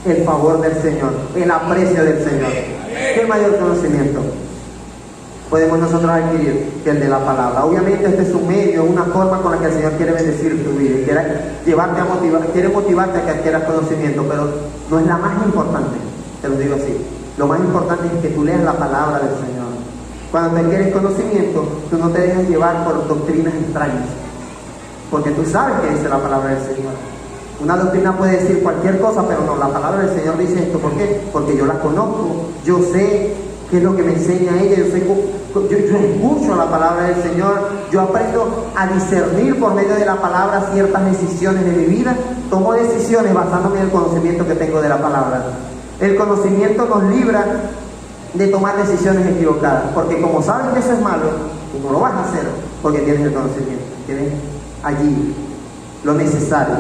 el favor del Señor, el aprecio del Señor. ¿Qué mayor conocimiento podemos nosotros adquirir que el de la palabra? Obviamente este es un medio, una forma con la que el Señor quiere bendecir tu vida, quiere motivarte a que adquieras conocimiento, pero no es la más importante, te lo digo así. Lo más importante es que tú leas la palabra del Señor. Cuando te adquieres conocimiento, tú no te dejas llevar por doctrinas extrañas, porque tú sabes que dice la palabra del Señor. Una doctrina puede decir cualquier cosa, pero no, la palabra del Señor dice esto. ¿Por qué? Porque yo la conozco, yo sé qué es lo que me enseña ella, yo escucho la palabra del Señor, yo aprendo a discernir por medio de la palabra ciertas decisiones de mi vida, tomo decisiones basándome en el conocimiento que tengo de la palabra. El conocimiento nos libra de tomar decisiones equivocadas, porque como sabes que eso es malo, tú no lo vas a hacer porque tienes el conocimiento, tienes allí lo necesario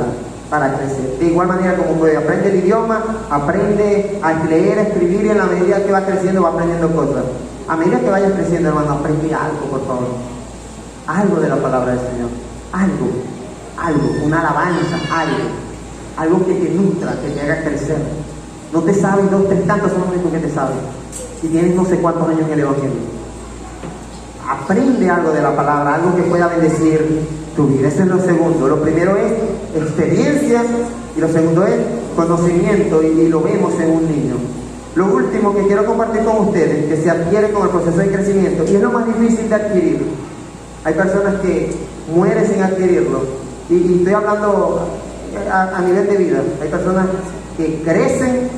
para crecer. De igual manera como puede, aprende el idioma, aprende a leer, a escribir, y en la medida que va creciendo va aprendiendo cosas. A medida que vayas creciendo, hermano, aprende algo, por favor, algo de la palabra del Señor, algo, una alabanza, algo que te nutra, que te haga crecer. No te sabes 2, 3 cantos, son los únicos que te sabes, y tienes no sé cuántos años en el Evangelio. Aprende algo de la palabra, algo que pueda bendecir tu vida. Eso es lo segundo. Lo primero es experiencia y lo segundo es conocimiento, y lo vemos en un niño. Lo último que quiero compartir con ustedes, que se adquiere con el proceso de crecimiento, y es lo más difícil de adquirir. Hay personas que mueren sin adquirirlo, y estoy hablando a nivel de vida. Hay personas que crecen,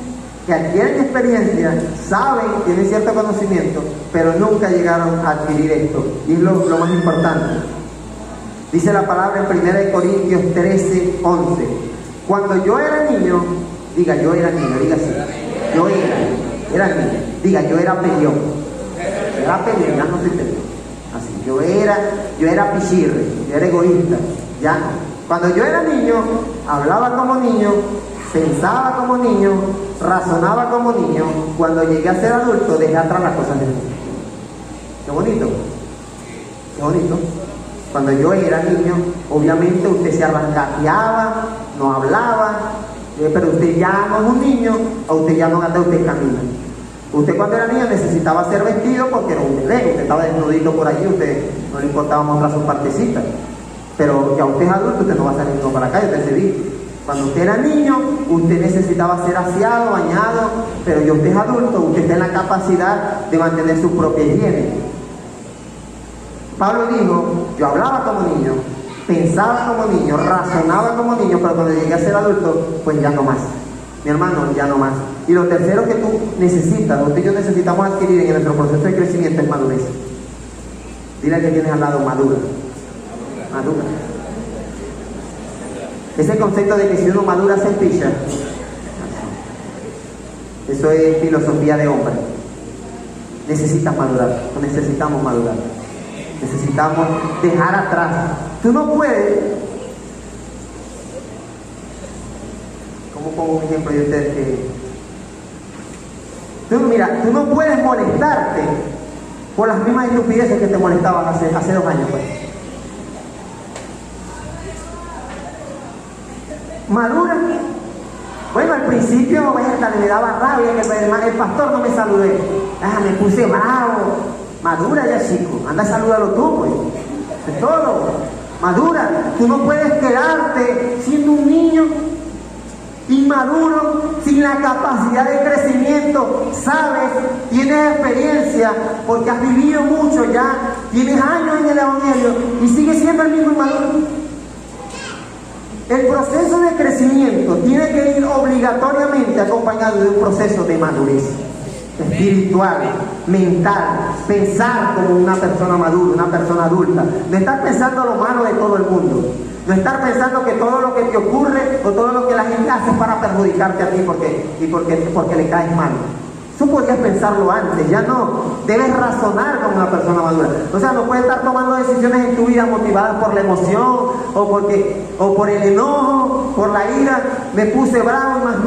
que adquieren experiencia, saben, tienen cierto conocimiento, pero nunca llegaron a adquirir esto, y es lo más importante. Dice la palabra en 1 Corintios 13, 11. Cuando yo era niño, diga yo era niño, diga así. Yo era niño, diga yo era peleón. Ya no soy peleón. Así, yo era pichirre, yo era egoísta, ya no. Cuando yo era niño, hablaba como niño, pensaba como niño, razonaba como niño. Cuando llegué a ser adulto, dejé atrás las cosas de niño. Qué bonito, qué bonito. Cuando yo era niño, obviamente usted se arrancateaba, no hablaba, pero usted ya no es un niño, a usted ya no anda, usted camina. Usted cuando era niño necesitaba ser vestido porque era un bebé, usted estaba desnudito por allí, usted no le importaba mostrar sus partecitas. Pero ya usted es adulto, usted no va a salir para la calle, usted se viste. Cuando usted era niño, usted necesitaba ser aseado, bañado, pero ya usted es adulto, usted está en la capacidad de mantener su propia higiene. Pablo dijo, yo hablaba como niño, pensaba como niño, razonaba como niño, pero cuando llegué a ser adulto, pues ya no más. Mi hermano, ya no más. Y lo tercero que tú necesitas, usted y yo necesitamos adquirir en nuestro proceso de crecimiento es madurez. Dile que tienes al lado, madura. Madura. Ese concepto de que si uno madura se picha, eso es filosofía de hombre. Necesitas madurar, necesitamos madurar. Necesitamos dejar atrás. Tú no puedes, ¿cómo pongo un ejemplo de ustedes que? Tú no puedes molestarte por las mismas estupideces que te molestaban hace 2 años, pues. Madura. Bueno, al principio me daba rabia que el pastor no me saludé. Me puse bravo. Madura ya, chico, anda a saludarlo tú, pues. Es todo. Madura. Tú no puedes quedarte siendo un niño inmaduro, sin la capacidad de crecimiento. Sabes, tienes experiencia, porque has vivido mucho ya, tienes años en el Evangelio y sigues siendo el mismo inmaduro. El proceso de crecimiento tiene que ir obligatoriamente acompañado de un proceso de madurez espiritual, mental, pensar como una persona madura, una persona adulta, no estar pensando lo malo de todo el mundo, no estar pensando que todo lo que te ocurre o todo lo que la gente hace es para perjudicarte a ti porque le caes mal. Tú podías pensarlo antes, ya no. Debes razonar como una persona madura. O sea, no puedes estar tomando decisiones en tu vida motivadas por la emoción o por el enojo, por la ira. Me puse bravo y más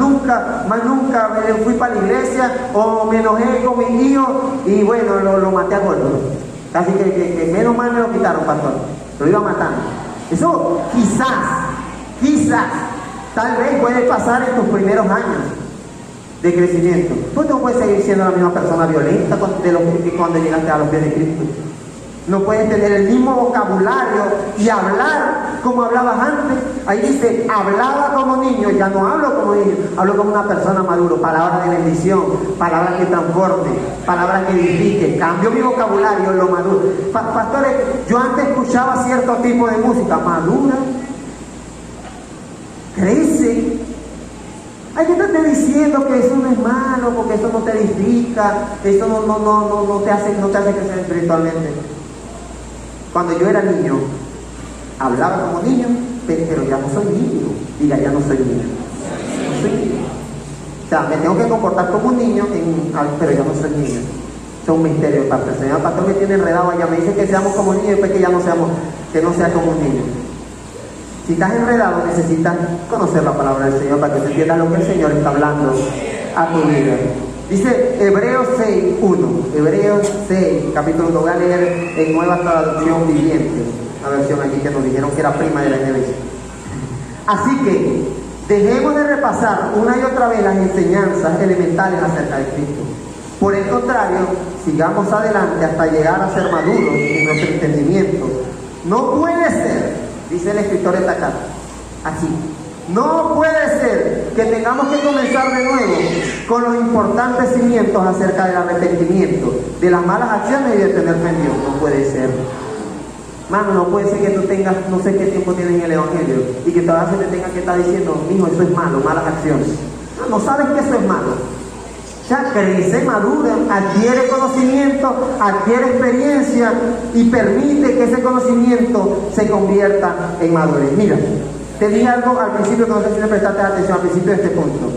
nunca me fui para la iglesia o me enojé con mi hijo y bueno, lo maté a golpe. Casi que menos mal me lo quitaron, pastor. Lo iba matando. Eso quizás, tal vez puede pasar en tus primeros años de crecimiento. Tú no puedes seguir siendo la misma persona violenta cuando llegaste a los pies de Cristo. No puedes tener el mismo vocabulario y hablar como hablabas antes. Ahí dice, hablaba como niño, ya no hablo como niño, hablo como una persona maduro. Palabras de bendición, palabras que transforme, palabras que edifiquen. Cambio mi vocabulario en lo maduro. Pastores, yo antes escuchaba cierto tipo de música madura, crece. Hay que estarte diciendo que eso no es malo, porque eso no te edifica, eso no te hace crecer espiritualmente. Cuando yo era niño, hablaba como niño, pero ya no soy niño. Diga, ya no soy niño. No soy niño. O sea, me tengo que comportar como un niño, pero ya no soy niño. Es un misterio, pastor. El señor pastor me tiene enredado allá, me dice que seamos como niños y después que no sea como un niño. Si estás enredado, necesitas conocer la palabra del Señor para que te entiendas lo que el Señor está hablando a tu vida. Dice Hebreos 6:1. Hebreos 6, capítulo 1. Voy a leer en Nueva Traducción Viviente, una versión aquí que nos dijeron que era prima de la NBC. Así que dejemos de repasar una y otra vez las enseñanzas elementales acerca de Cristo. Por el contrario, sigamos adelante hasta llegar a ser maduros en nuestro entendimiento. No puede ser, dice el escritor esta carta, así. No puede ser que tengamos que comenzar de nuevo con los importantes cimientos acerca del arrepentimiento, de las malas acciones y de tener fe en Dios. No puede ser. Mano, no puede ser que tú tengas, no sé qué tiempo tienes en el Evangelio, y que todavía se te tenga que estar diciendo, hijo, eso es malo, malas acciones. No sabes que eso es malo. Ya crece, madura, adquiere conocimiento, adquiere experiencia y permite que ese conocimiento se convierta en madurez. Mira, te dije algo al principio que no sé si le prestaste atención al principio de este punto.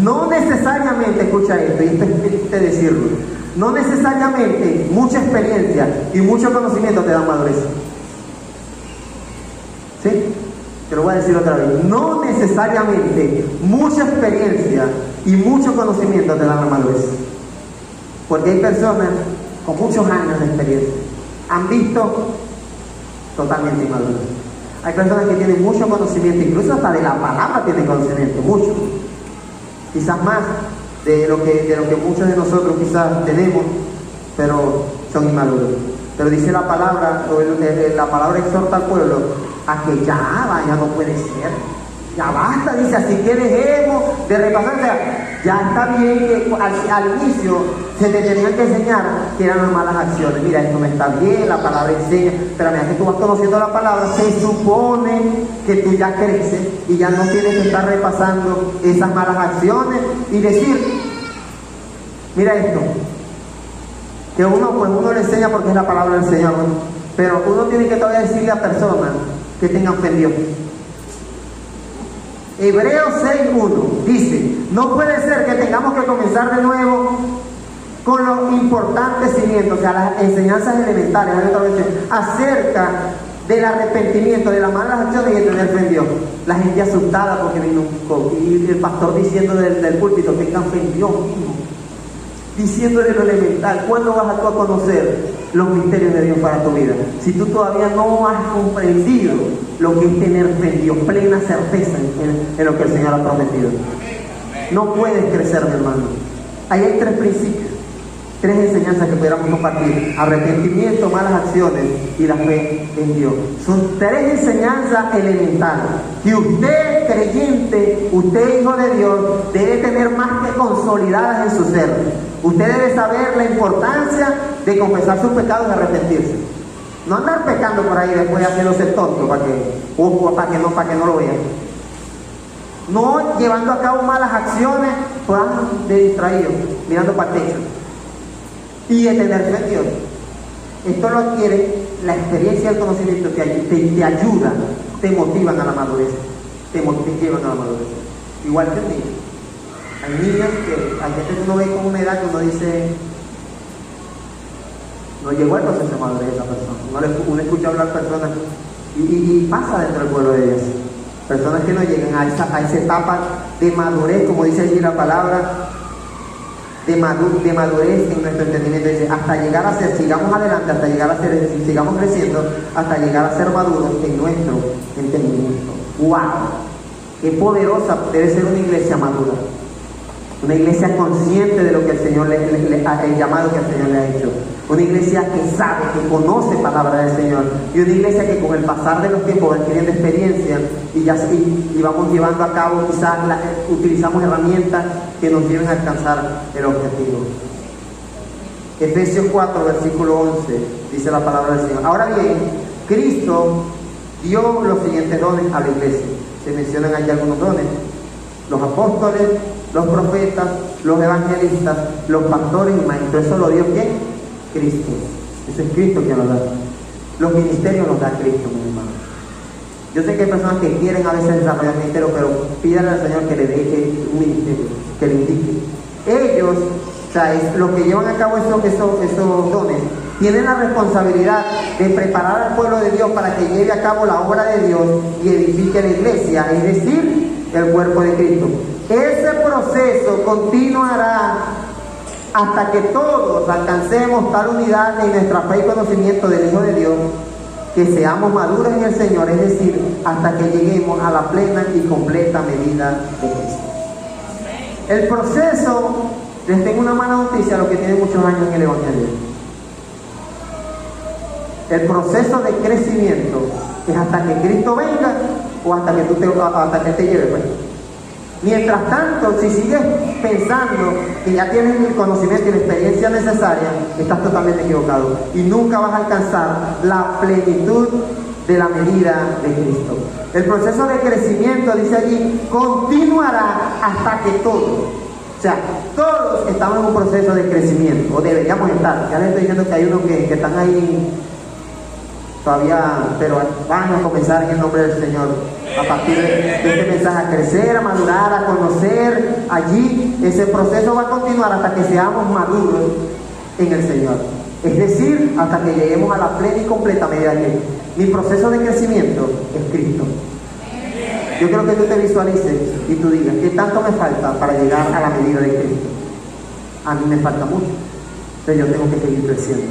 No necesariamente, escucha esto, y esto es triste decirlo, no necesariamente mucha experiencia y mucho conocimiento te dan madurez. ¿Sí? Te lo voy a decir otra vez. No necesariamente mucha experiencia y mucho conocimiento te dan la madurez. Porque hay personas con muchos años de experiencia, han visto totalmente inmaduros. Hay personas que tienen mucho conocimiento, incluso hasta de la palabra tienen conocimiento, mucho. Quizás más de lo que muchos de nosotros quizás tenemos, pero son inmaduros. Pero dice la palabra exhorta al pueblo a que ya no puede ser, ya basta, dice, así que dejemos de repasar. O sea, ya está bien que al inicio se te tenían que enseñar que eran las malas acciones. Mira, esto no está bien, la palabra enseña, pero a medida que tú vas conociendo la palabra, se supone que tú ya creces y ya no tienes que estar repasando esas malas acciones y decir, mira esto, que uno le enseña porque es la palabra del Señor, ¿no? Pero uno tiene que todavía decirle a personas que tengan fe en Dios. Hebreos 6:1 dice, no puede ser que tengamos que comenzar de nuevo con los importantes cimientos, o sea, las enseñanzas elementales, acerca del arrepentimiento, de las malas acciones y de tener fe en Dios. La gente asustada porque vino un COVID y el pastor diciendo del púlpito, tengan fe en Dios mismo, diciéndole lo elemental. ¿Cuándo vas tú a conocer los misterios de Dios para tu vida? Si tú todavía no has comprendido lo que es tener fe en Dios, plena certeza en lo que el Señor ha prometido. No puedes crecer, mi hermano. Ahí hay 3 principios, 3 enseñanzas que pudiéramos compartir: arrepentimiento, malas acciones y la fe en Dios. Son 3 enseñanzas elementales que usted, creyente, usted, hijo de Dios, debe tener más que consolidadas en su ser. Usted debe saber la importancia de confesar sus pecados y arrepentirse. No andar pecando por ahí después haciéndose tonto para que no lo vean. No llevando a cabo malas acciones de distraído, mirando para el techo. Y de tener fe en Dios. Esto lo adquiere la experiencia y el conocimiento que te ayuda, te motivan a la madurez. Te llevan a la madurez. Igual que el niño. Hay niños que hay gente que uno ve con una edad que uno dice, no llegó al proceso de madurez de esa persona. Uno escucha hablar personas y pasa dentro del pueblo de Dios. Personas que no llegan a esa etapa de madurez, como dice allí la palabra, de madurez en nuestro entendimiento. Dice, hasta llegar a ser, sigamos adelante, hasta llegar a ser, sigamos creciendo, hasta llegar a ser maduros en nuestro entendimiento. ¡Wow! ¡Qué poderosa debe ser una iglesia madura! Una iglesia consciente de lo que el Señor el llamado que el Señor le ha hecho. Una iglesia que sabe, que conoce palabra del Señor. Y una iglesia que con el pasar de los tiempos va adquiriendo experiencia y vamos llevando a cabo, quizás utilizamos herramientas que nos lleven a alcanzar el objetivo. Efesios 4, versículo 11, dice la palabra del Señor. Ahora bien, Cristo dio los siguientes dones a la iglesia. Se mencionan ahí algunos dones: los apóstoles, los profetas, los evangelistas, los pastores y maestros. ¿Eso lo dio quién? Cristo. Eso es Cristo quien lo da. Los ministerios los da Cristo, mi hermano. Yo sé que hay personas que quieren a veces desarrollar ministerio, pero pídale al Señor que le deje un ministerio, que le indique. Ellos, o sea, los que llevan a cabo esos dones, tienen la responsabilidad de preparar al pueblo de Dios para que lleve a cabo la obra de Dios y edifique la iglesia, es decir, el cuerpo de Cristo. Ese proceso continuará hasta que todos alcancemos tal unidad en nuestra fe y conocimiento del Hijo de Dios, que seamos maduros en el Señor, es decir, hasta que lleguemos a la plena y completa medida de Cristo. El proceso, les tengo una mala noticia a los que tienen muchos años en el Evangelio. El proceso de crecimiento es hasta que Cristo venga o hasta que te lleve, pues. Mientras tanto, si sigues pensando que ya tienes el conocimiento y la experiencia necesaria, estás totalmente equivocado y nunca vas a alcanzar la plenitud de la medida de Cristo. El proceso de crecimiento, dice allí, continuará hasta que todos, o sea, todos estamos en un proceso de crecimiento, o deberíamos estar. Ya les estoy diciendo que hay unos que están ahí todavía, pero van a comenzar en el nombre del Señor a partir de este mensaje a crecer, a madurar, a conocer. Allí ese proceso va a continuar hasta que seamos maduros en el Señor, es decir, hasta que lleguemos a la plena y completa medida de Cristo. Mi proceso de crecimiento es Cristo. Yo quiero que tú te visualices y tú digas, ¿qué tanto me falta para llegar a la medida de Cristo? A mí me falta mucho, pero yo tengo que seguir creciendo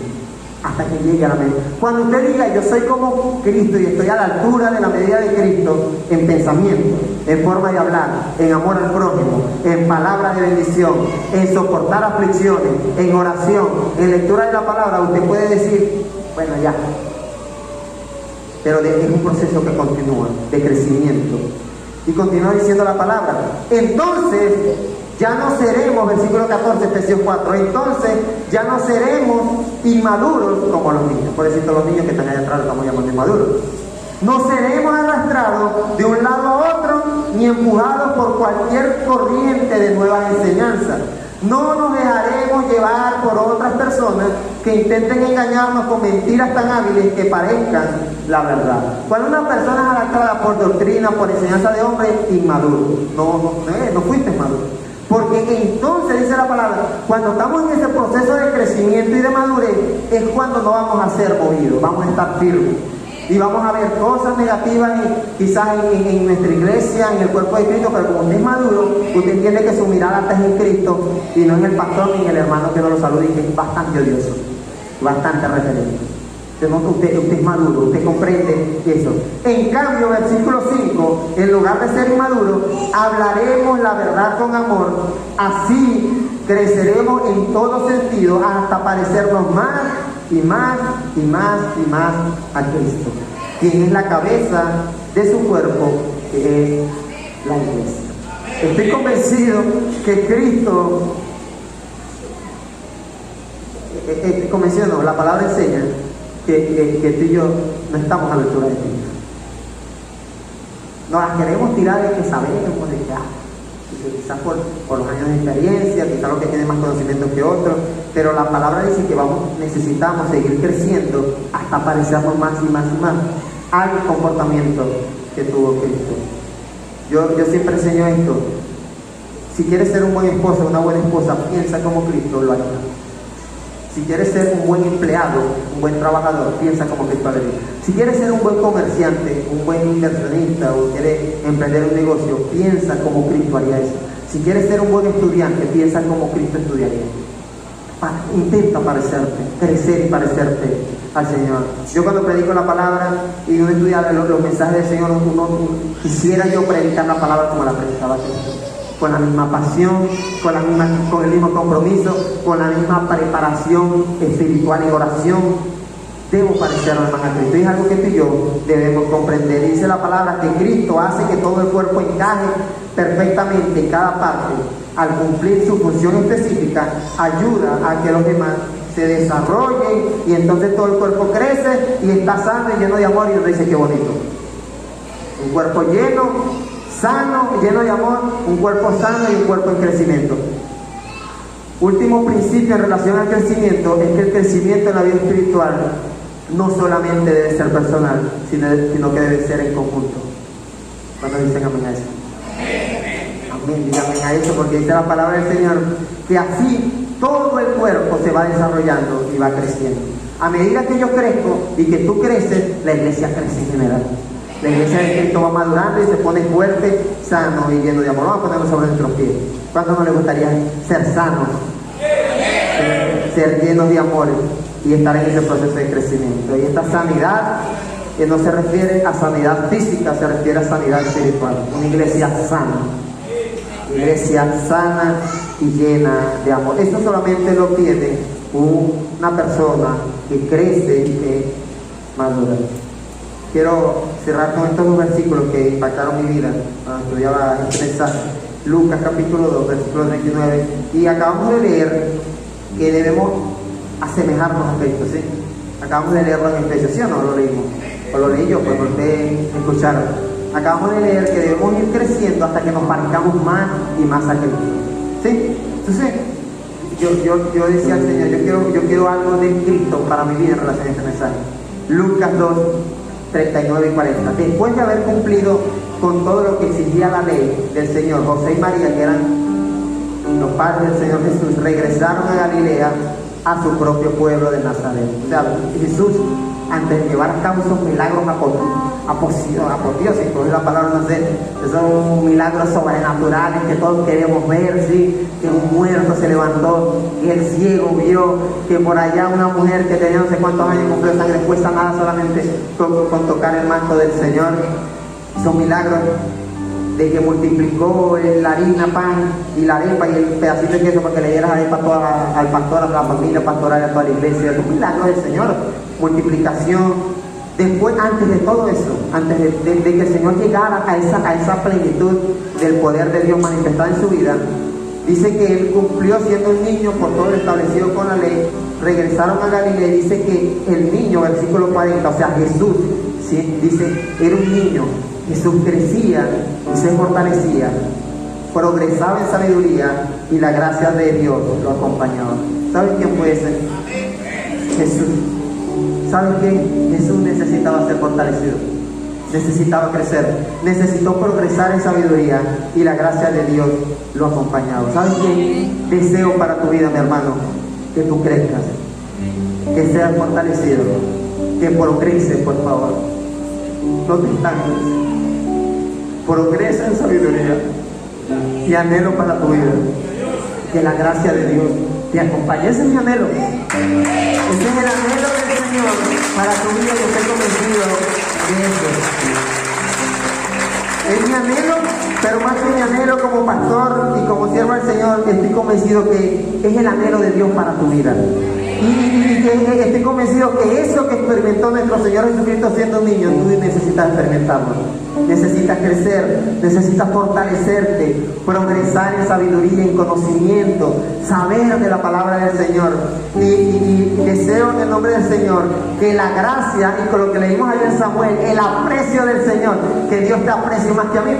hasta que llegue a la medida. Cuando usted diga, yo soy como Cristo y estoy a la altura de la medida de Cristo, en pensamiento, en forma de hablar, en amor al prójimo, en palabra de bendición, en soportar aflicciones, en oración, en lectura de la palabra, usted puede decir, bueno, ya. Pero es un proceso que continúa, de crecimiento. Y continúa diciendo la palabra. Entonces, ya no seremos, versículo 14, Efesios 4, entonces ya no seremos inmaduros como los niños. Por decirte, los niños que están allá atrás los estamos llamando inmaduros. No seremos arrastrados de un lado a otro, ni empujados por cualquier corriente de nuevas enseñanzas. No nos dejaremos llevar por otras personas que intenten engañarnos con mentiras tan hábiles que parezcan la verdad. Cuando una persona es arrastrada por doctrina, por enseñanza de hombre, inmaduro. No fuiste maduro. Porque entonces, dice la palabra, cuando estamos en ese proceso de crecimiento y de madurez, es cuando no vamos a ser movidos, vamos a estar firmes. Y vamos a ver cosas negativas quizás en nuestra iglesia, en el cuerpo de Cristo, pero como usted es maduro, usted entiende que su mirada está en Cristo y no en el pastor ni en el hermano que no lo saluda, y que es bastante odioso, bastante referente. Usted es maduro, usted comprende eso. En cambio, versículo 5, en lugar de ser inmaduro, hablaremos la verdad con amor, así creceremos en todo sentido hasta parecernos más y más y más y más a Cristo, quien es la cabeza de su cuerpo, que es la iglesia. Estoy convencido que Cristo, la palabra enseña que tú y yo no estamos a la altura de Cristo. Nos las queremos tirar de que sabemos, de que quizás por los años de experiencia, quizás los que tienen más conocimiento que otros, pero la palabra dice que necesitamos seguir creciendo hasta parecernos más y más y más al comportamiento que tuvo Cristo. Yo siempre enseño esto. Si quieres ser un buen esposo, una buena esposa, piensa como Cristo lo haría. Si quieres ser un buen empleado, un buen trabajador, piensa como Cristo lo haría. Si quieres ser un buen comerciante, un buen inversionista o quieres emprender un negocio, piensa como Cristo haría eso. Si quieres ser un buen estudiante, piensa como Cristo estudiaría. Intenta parecerte, crecer y parecerte al Señor. Yo cuando predico la palabra y uno estudia los mensajes del Señor, quisiera yo predicar la palabra como la predicaba Cristo. Con la misma pasión, con el mismo compromiso, con la misma preparación espiritual y oración. Debo parecernos más a Cristo. Es algo que tú y yo debemos comprender. Dice la palabra que Cristo hace que todo el cuerpo encaje perfectamente en cada parte. Al cumplir su función específica, ayuda a que los demás se desarrollen y entonces todo el cuerpo crece y está sano y lleno de amor. Y uno dice, qué bonito. Un cuerpo lleno, sano, lleno de amor, un cuerpo sano y un cuerpo en crecimiento. Último principio en relación al crecimiento es que el crecimiento en la vida espiritual no solamente debe ser personal, sino que debe ser en conjunto. ¿Cuándo dicen amén a eso? Amén, díganme a eso, porque dice la palabra del Señor que así todo el cuerpo se va desarrollando y va creciendo. A medida que yo crezco y que tú creces, la iglesia crece en general. La iglesia de Cristo va madurando y se pone fuerte, sano y lleno de amor. Vamos a ponernos sobre nuestros pies. ¿Cuántos no les gustaría ser sanos? Ser llenos de amor y estar en ese proceso de crecimiento. Y esta sanidad que no se refiere a sanidad física, se refiere a sanidad espiritual. Una iglesia sana. Iglesia sana y llena de amor. Eso solamente lo tiene una persona que crece y que madura. Quiero cerrar con estos dos versículos que impactaron mi vida cuando estudiaba este mensaje. Lucas capítulo 2, versículo 39. Y acabamos de leer que debemos asemejarnos a Cristo, ¿sí? Acabamos de leerlo en Efesios, ¿sí o no lo leímos? O lo leí yo, pues por ustedes escucharon. Acabamos de leer que debemos ir creciendo hasta que nos parezcamos más y más a Cristo, ¿sí? Entonces, yo decía al Señor, yo quiero algo de Cristo para mi vida en relación a este mensaje. Lucas 2, 39 y 40. Después de haber cumplido con todo lo que exigía la ley del Señor, José y María, que eran los padres del Señor Jesús, regresaron a Galilea, a su propio pueblo de Nazaret. O sea, Jesús, antes de llevar a cabo esos milagros apoteósicos, es la palabra, no sé, esos milagros sobrenaturales que todos queremos ver, ¿sí? Que un muerto se levantó, que el ciego vio, que por allá una mujer que tenía no sé cuántos años cumplió sangre fue sanada solamente con tocar el manto del Señor. Esos milagros de que multiplicó la harina, pan y la arepa y el pedacito de queso para que le dieras arepa al pastor, a la familia pastoral, a toda la iglesia. Esos milagros del Señor, multiplicación. Después, antes de todo eso, antes de que el Señor llegara a esa plenitud del poder de Dios manifestado en su vida, dice que Él cumplió siendo un niño por todo lo establecido con la ley. Regresaron a Galilea y dice que el niño, versículo 40, o sea, Jesús, ¿sí? Dice, era un niño. Jesús crecía y se fortalecía, progresaba en sabiduría y la gracia de Dios lo acompañaba. ¿Saben quién fue ese? Jesús. ¿Saben qué? Jesús necesitaba ser fortalecido, necesitaba crecer, necesitó progresar en sabiduría y la gracia de Dios lo acompañaba. ¿Saben qué? Deseo para tu vida, mi hermano, que tú crezcas, que seas fortalecido, que progreses, por favor. No te estanques. Progresa en sabiduría y anhelo para tu vida. Que la gracia de Dios te acompañe. Ese es mi anhelo. Ese es el anhelo del Señor para tu vida. Yo estoy convencido de eso. Es mi anhelo, pero más que mi anhelo como pastor y como siervo del Señor, estoy convencido que es el anhelo de Dios para tu vida. Y estoy convencido que eso que experimentó nuestro Señor Jesucristo siendo un niño, tú necesitas experimentarlo. Necesitas crecer, necesitas fortalecerte, progresar en sabiduría, en conocimiento, saber de la palabra del Señor. Y deseo en el nombre del Señor que la gracia, y con lo que leímos ayer en Samuel, el aprecio del Señor, que Dios te aprecie más que a mí.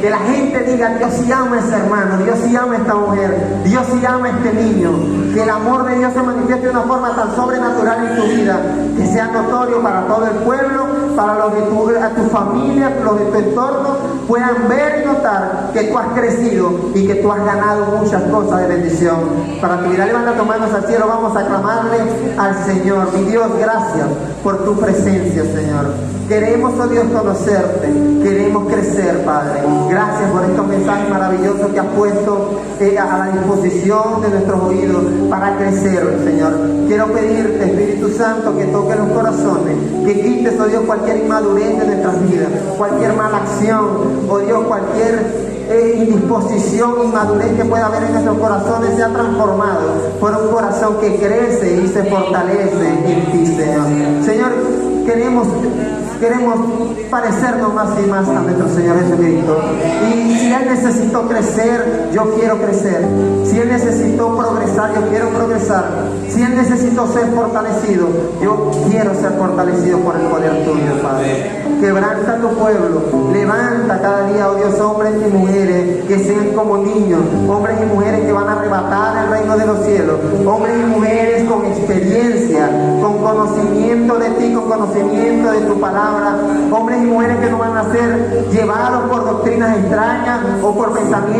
Que la gente diga, Dios sí ama a ese hermano, Dios sí ama a esta mujer, Dios sí ama a este niño. Que el amor de Dios se manifieste de una forma tan sobrenatural en tu vida, que sea notorio para todo el pueblo para los de a tu familia, los de tu entorno, puedan ver y notar que tú has crecido y que tú has ganado muchas cosas de bendición. Para tu vida, levanta tus manos al cielo, vamos a aclamarle al Señor. Mi Dios, gracias por tu presencia, Señor. Queremos, oh Dios, conocerte, queremos crecer, Padre. Gracias por estos mensajes maravillosos que has puesto a la disposición de nuestros oídos para crecer, Señor. Quiero pedirte, Espíritu Santo, que toque los corazones, que quites, oh Dios, cualquier inmadurez de nuestras vidas, cualquier mala acción, oh Dios, cualquier indisposición, inmadurez que pueda haber en nuestros corazones, sea transformado por un corazón que crece y se fortalece en ti, Señor. Señor, queremos parecernos más y más a nuestro Señor Jesucristo. Y si Él necesitó crecer, yo quiero crecer. Si Él necesitó progresar, yo quiero progresar. Si Él necesitó ser fortalecido, yo quiero ser fortalecido por el poder tuyo, Padre. Quebranta tu pueblo, levanta cada día, oh Dios, hombres y mujeres que sean como niños, hombres y mujeres que van a arrebatar el reino de los cielos, hombres y mujeres con experiencia, con conocimiento de ti, con conocimiento de tu palabra, hombres y mujeres que no van a ser llevados por doctrinas extrañas o por pensamientos